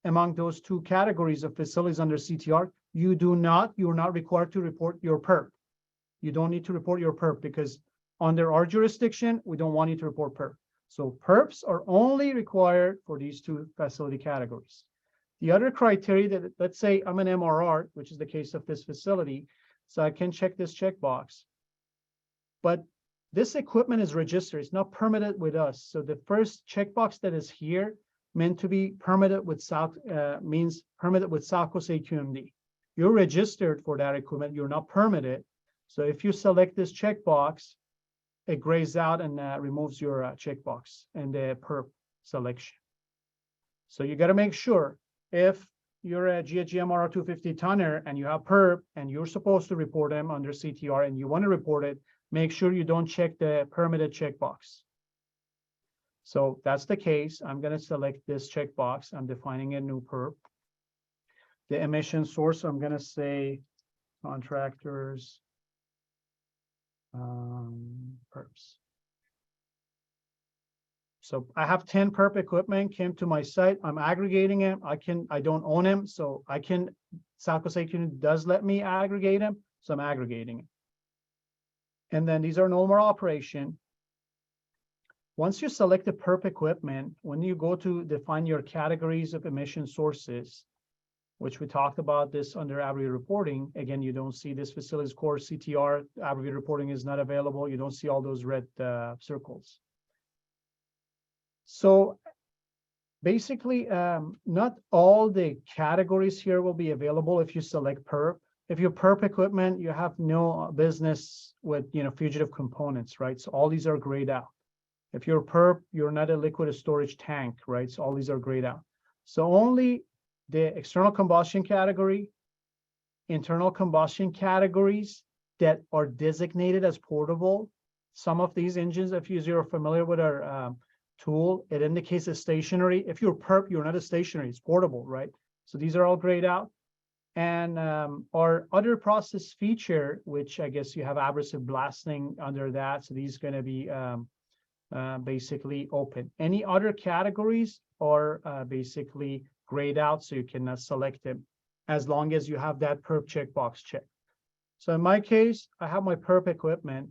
[SPEAKER 3] among those two categories of facilities under CTR, you're not required to report your PERP. You don't need to report your PERP because under our jurisdiction, we don't want you to report PERP. So PERPs are only required for these two facility categories. The other criteria that, let's say I'm an MRR, which is the case of this facility, so I can check this checkbox. But this equipment is registered, it's not permitted with us. So the first checkbox that is here meant to be permitted with means permitted with South Coast AQMD. You're registered for that equipment, you're not permitted. So if you select this checkbox, it grays out and removes your checkbox and the PERP selection. So you got to make sure if you're a GHG-MRR 250 tonner and you have PERP and you're supposed to report them under CTR and you want to report it, make sure you don't check the permitted checkbox. So that's the case. I'm going to select this checkbox. I'm defining a new PERP. The emission source, I'm going to say contractors. PERPs. So I have 10 PERP equipment came to my site. I'm aggregating them. I don't own them, so I can, South Coast AQMD does let me aggregate them, so I'm aggregating it. And then these are normal operation. Once you select the PERP equipment, when you go to define your categories of emission sources, which we talked about this under abbreviated reporting. Again, you don't see this facilities core CTR, abbreviated reporting is not available. You don't see all those red circles. So basically, not all the categories here will be available if you select PERP. If you're PERP equipment, you have no business with fugitive components, right? So all these are grayed out. If you're PERP, you're not a liquid storage tank, right? So all these are grayed out. So only the external combustion category, internal combustion categories that are designated as portable. Some of these engines, if you're familiar with our tool, it indicates a stationary. If you're PERP, you're not a stationary, it's portable, right? So these are all grayed out. And our other process feature, which I guess you have abrasive blasting under that. So these are going to be basically open. Any other categories are basically grayed out, so you cannot select them as long as you have that PERP checkbox checked. So in my case, I have my PERP equipment.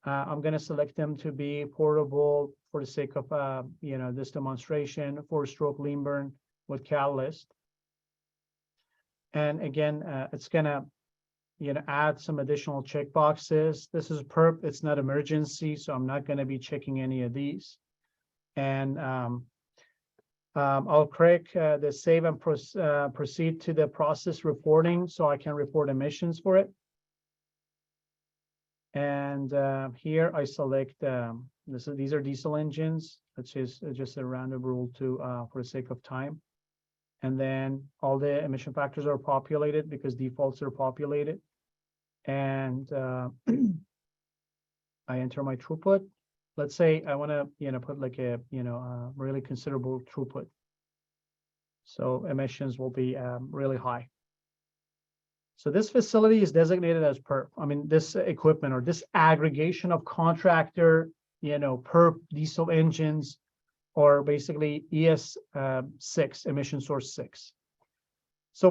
[SPEAKER 3] I'm going to select them to be portable for the sake of this demonstration, 4-stroke lean burn with catalyst. And again, it's going to add some additional checkboxes. This is PERP, it's not emergency, so I'm not going to be checking any of these. And I'll click the save and proceed to the process reporting so I can report emissions for it. And here I select these are diesel engines, which is just a random rule for the sake of time. And then all the emission factors are populated because defaults are populated. And I enter my throughput. Let's say I want to put like a really considerable throughput. So emissions will be really high. So this facility is designated as PERP. I mean, this equipment or this aggregation of contractor, PERP diesel engines, or basically ES6, emission source 6. So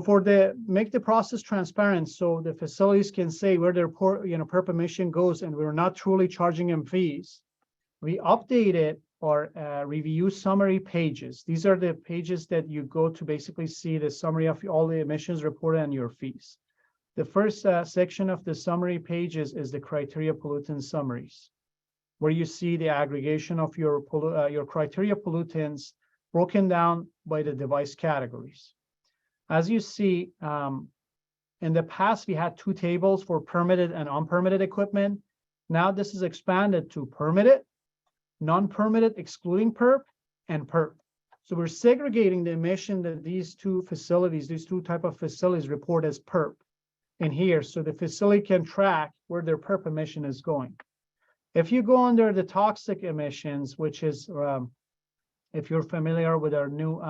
[SPEAKER 3] make the process transparent, so the facilities can say where their PERP emission goes, and we're not truly charging them fees. We updated our review summary pages. These are the pages that you go to basically see the summary of all the emissions reported and your fees. The first section of the summary pages is the criteria pollutant summaries, where you see the aggregation of your criteria pollutants broken down by the device categories. As you see, in the past, we had 2 tables for permitted and unpermitted equipment. Now this is expanded to permitted, non-permitted, excluding PERP, and PERP. So we're segregating the emission that these two type of facilities report as PERP in here, so the facility can track where their PERP emission is going. If you go under the toxic emissions, which is if you're familiar with our new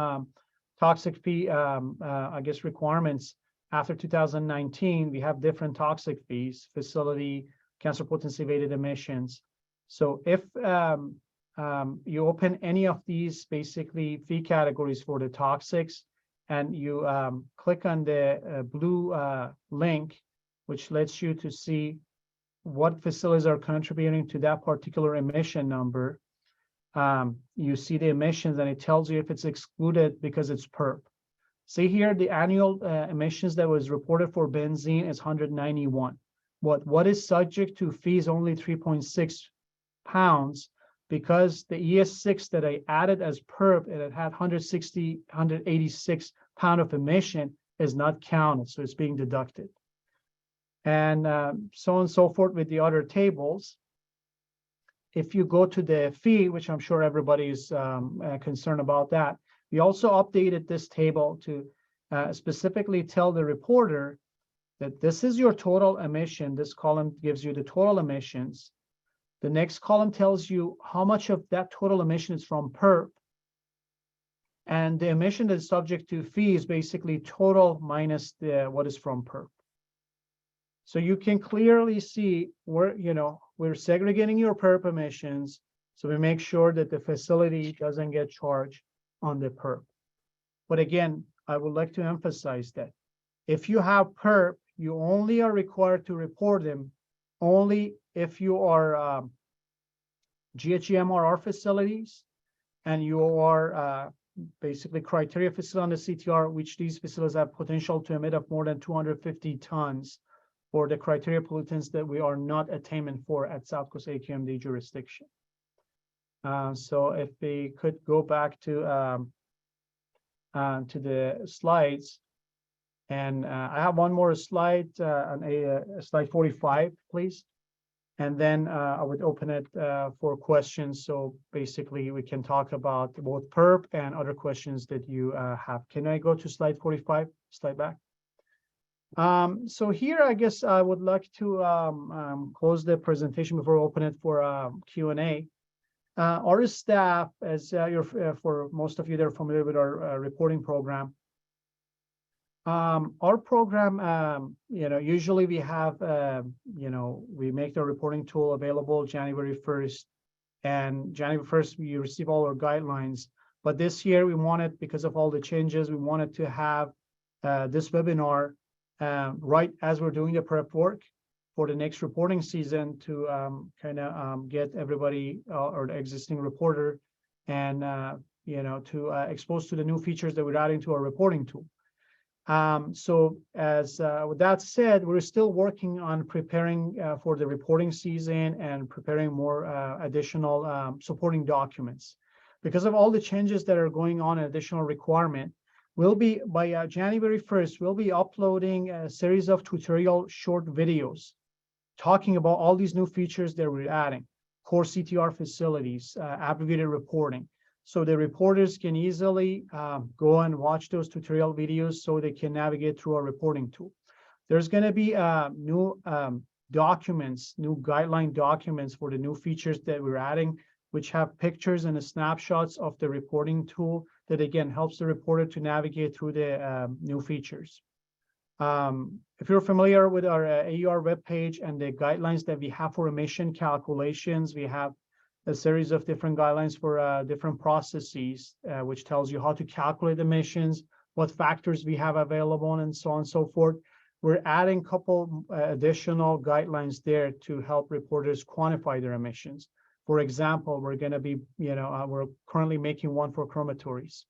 [SPEAKER 3] toxic fee, I guess, requirements after 2019, we have different toxic fees, facility, cancer potency weighted emissions. So if you open any of these basically fee categories for the toxics, and you click on the blue link, which lets you to see what facilities are contributing to that particular emission number, you see the emissions and it tells you if it's excluded because it's PERP. See here, the annual emissions that was reported for benzene is 191. What is subject to fees only 3.6 pounds, because the ES6 that I added as PERP and it had 186 pound of emission is not counted, so it's being deducted. And so on and so forth with the other tables. If you go to the fee, which I'm sure everybody is concerned about that, we also updated this table to specifically tell the reporter that this is your total emission. This column gives you the total emissions. The next column tells you how much of that total emission is from PERP. And the emission that is subject to fee is basically total minus what is from PERP. So you can clearly see where, we're segregating your PERP emissions. So we make sure that the facility doesn't get charged on the PERP. But again, I would like to emphasize that if you have PERP, you only are required to report them only if you are GHG-MRR facilities and you are basically criteria facility on the CTR, which these facilities have potential to emit up more than 250 tons for the criteria pollutants that we are not attainment for at South Coast AQMD jurisdiction. So if we could go back to the slides, and I have one more slide on slide 45, please. And then I would open it for questions. So basically we can talk about both PERP and other questions that you have. Can I go to slide 45, slide back? So here, I guess I would like to close the presentation before we open it for Q&A. Our staff, as for most of you that are familiar with our reporting program, our program, usually we have, we make the reporting tool available January 1st, and January 1st, we receive all our guidelines. But this year we wanted, because of all the changes, we wanted to have this webinar right as we're doing the prep work for the next reporting season to get everybody or the existing reporter and, to expose to the new features that we're adding to our reporting tool. So as with that said, we're still working on preparing for the reporting season and preparing more additional supporting documents. Because of all the changes that are going on, an additional requirement, we'll be, by January 1st, we'll be uploading a series of tutorial short videos talking about all these new features that we're adding, core CTR facilities, abbreviated reporting. So the reporters can easily go and watch those tutorial videos so they can navigate through our reporting tool. There's going to be new documents, new guideline documents for the new features that we're adding, which have pictures and snapshots of the reporting tool that, again, helps the reporter to navigate through the new features. If you're familiar with our AER webpage and the guidelines that we have for emission calculations, we have a series of different guidelines for different processes, which tells you how to calculate emissions, what factors we have available, and so on and so forth. We're adding a couple additional guidelines there to help reporters quantify their emissions. For example, we're going to be, we're currently making one for chromatories.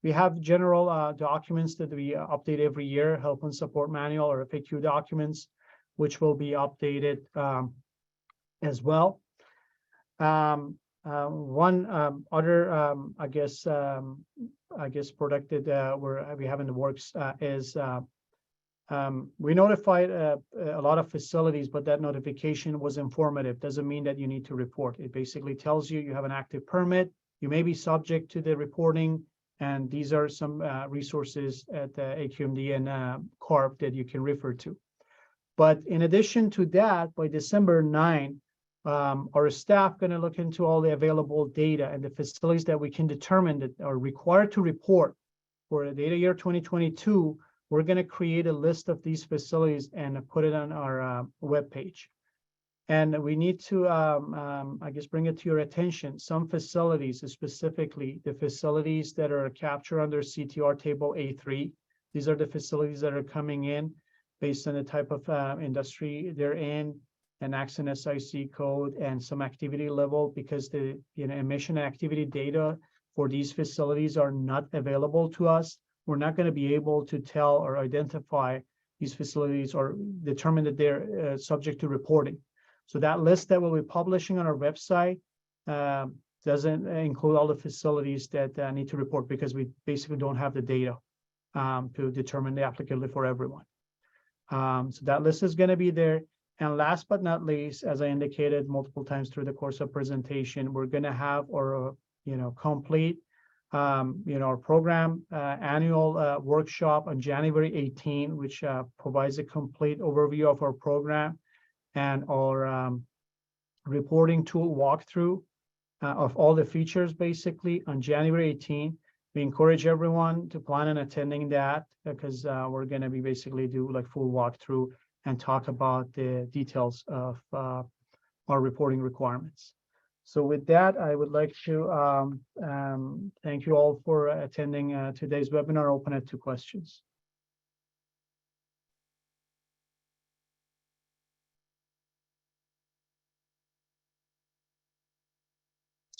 [SPEAKER 3] We have general documents that we update every year, help and support manual or FAQ documents, which will be updated as well. One other, I guess, product that we have in the works is we notified a lot of facilities, but that notification was informative. Doesn't mean that you need to report. It basically tells you you have an active permit. You may be subject to the reporting, and these are some resources at the AQMD and CARB that you can refer to. But in addition to that, by December 9, our staff going to look into all the available data and the facilities that we can determine that are required to report for the data year 2022. We're going to create a list of these facilities and put it on our webpage. And we need to, I guess, bring it to your attention. Some facilities, specifically the facilities that are captured under CTR table A3, these are the facilities that are coming in based on the type of industry they're in, and accent SIC code and some activity level, because the emission activity data for these facilities are not available to us. We're not going to be able to tell or identify these facilities or determine that they're subject to reporting. So that list that we'll be publishing on our website doesn't include all the facilities that need to report, because we basically don't have the data to determine the applicability for everyone. So that list is going to be there. And last but not least, as I indicated multiple times through the course of presentation, we're going to have our complete our program annual workshop on January 18, which provides a complete overview of our program and our reporting tool walkthrough of all the features basically on January 18. We encourage everyone to plan on attending that, because we're going to be basically do like full walkthrough and talk about the details of our reporting requirements. So with that, I would like to thank you all for attending today's webinar. Open it to questions.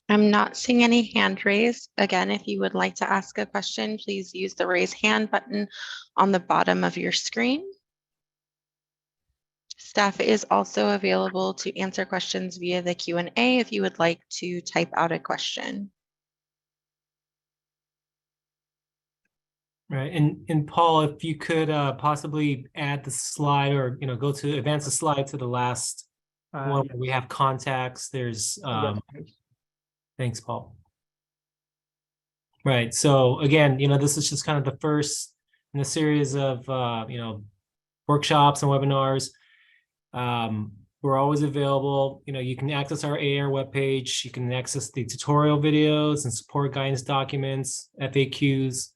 [SPEAKER 9] I'm not seeing any hand raised. Again, if you would like to ask a question, please use the raise hand button on the bottom of your screen. Staff is also available to answer questions via the Q&A if you would like to type out a question.
[SPEAKER 2] Right, and Paul, if you could possibly add the slide, or go to advance the slide to the last one
[SPEAKER 3] Yes.
[SPEAKER 2] where we have contacts. There's thanks, Paul. Right, so again, this is just kind of the first in a series of workshops and webinars. We're always available. You can access our AER webpage. You can access the tutorial videos and support guidance documents, FAQs,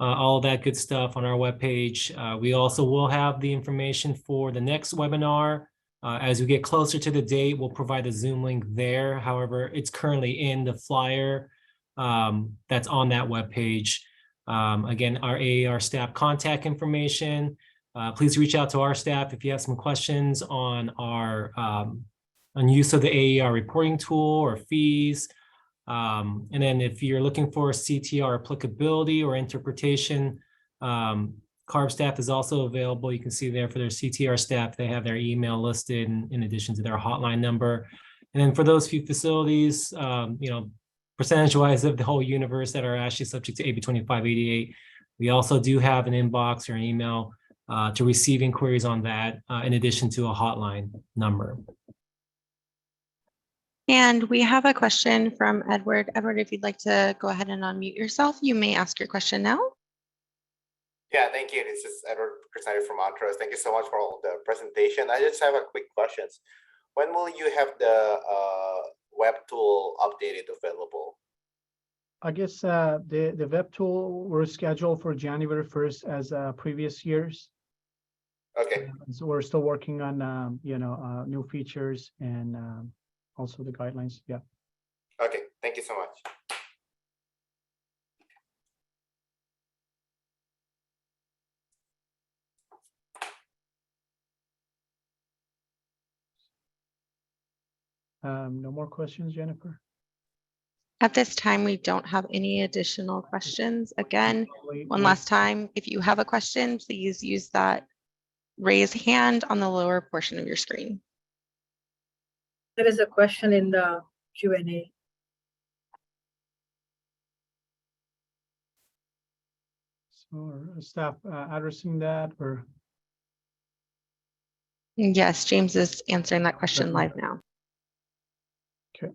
[SPEAKER 2] all that good stuff on our webpage. We also will have the information for the next webinar. As we get closer to the date, we'll provide the Zoom link there. However, it's currently in the flyer that's on that webpage. Again, our AER staff contact information. Please reach out to our staff if you have some questions on our on use of the AER reporting tool or fees. And then if you're looking for CTR applicability or interpretation, CARB staff is also available. You can see there for their CTR staff, they have their email listed in addition to their hotline number. And then for those few facilities, percentage-wise of the whole universe that are actually subject to AB 2588, we also do have an inbox or an email to receive inquiries on that, in addition to a hotline number.
[SPEAKER 9] And we have a question from Edward. Edward, if you'd like to go ahead and unmute yourself, you may ask your question now.
[SPEAKER 11] Yeah, thank you. This is Edward Crisari from Montrose. Thank you so much for all the presentation. I just have a quick questions. When will you have the web tool updated available?
[SPEAKER 3] I guess the web tool we're scheduled for January 1st as previous years.
[SPEAKER 11] Okay.
[SPEAKER 3] So we're still working on new features and also the guidelines. Yeah.
[SPEAKER 11] Okay. Thank you so much.
[SPEAKER 3] No more questions, Jennifer?
[SPEAKER 9] At this time, we don't have any additional questions. Again, one last time, if you have a question, please use that raise hand on the lower portion of your screen.
[SPEAKER 5] There is a question in the Q&A.
[SPEAKER 3] So staff addressing that, or?
[SPEAKER 9] Yes, James is answering that question live now.
[SPEAKER 3] Okay.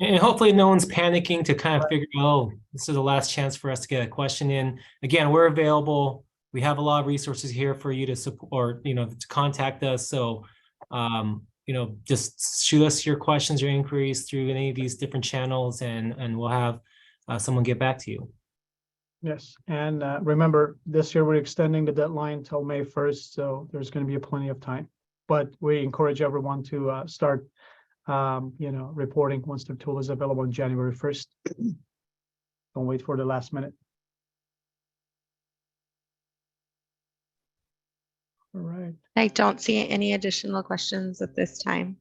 [SPEAKER 2] And hopefully no one's panicking to kind of figure, oh, this is the last chance for us to get a question in. Again, we're available. We have a lot of resources here for you to support, to contact us. So just shoot us your questions or inquiries through any of these different channels, and we'll have someone get back to you.
[SPEAKER 3] Yes, and remember, this year we're extending the deadline till May 1st, so there's going to be plenty of time. But we encourage everyone to start, reporting once the tool is available on January 1st. Don't wait for the last minute. All right.
[SPEAKER 9] I don't see any additional questions at this time.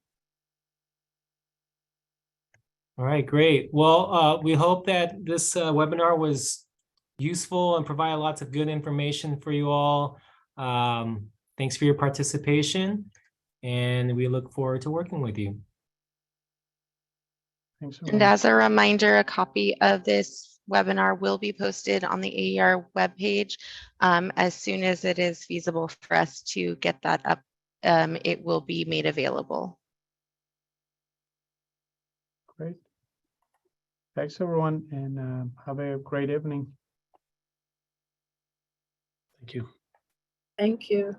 [SPEAKER 2] All right, great. Well, we hope that this webinar was useful and provided lots of good information for you all. Thanks for your participation, and we look forward to working with you.
[SPEAKER 3] Thanks.
[SPEAKER 9] And as a reminder, a copy of this webinar will be posted on the AER webpage as soon as it is feasible for us to get that up. It will be made available.
[SPEAKER 3] Great. Thanks, everyone, and have a great evening.
[SPEAKER 6] Thank you.
[SPEAKER 5] Thank you.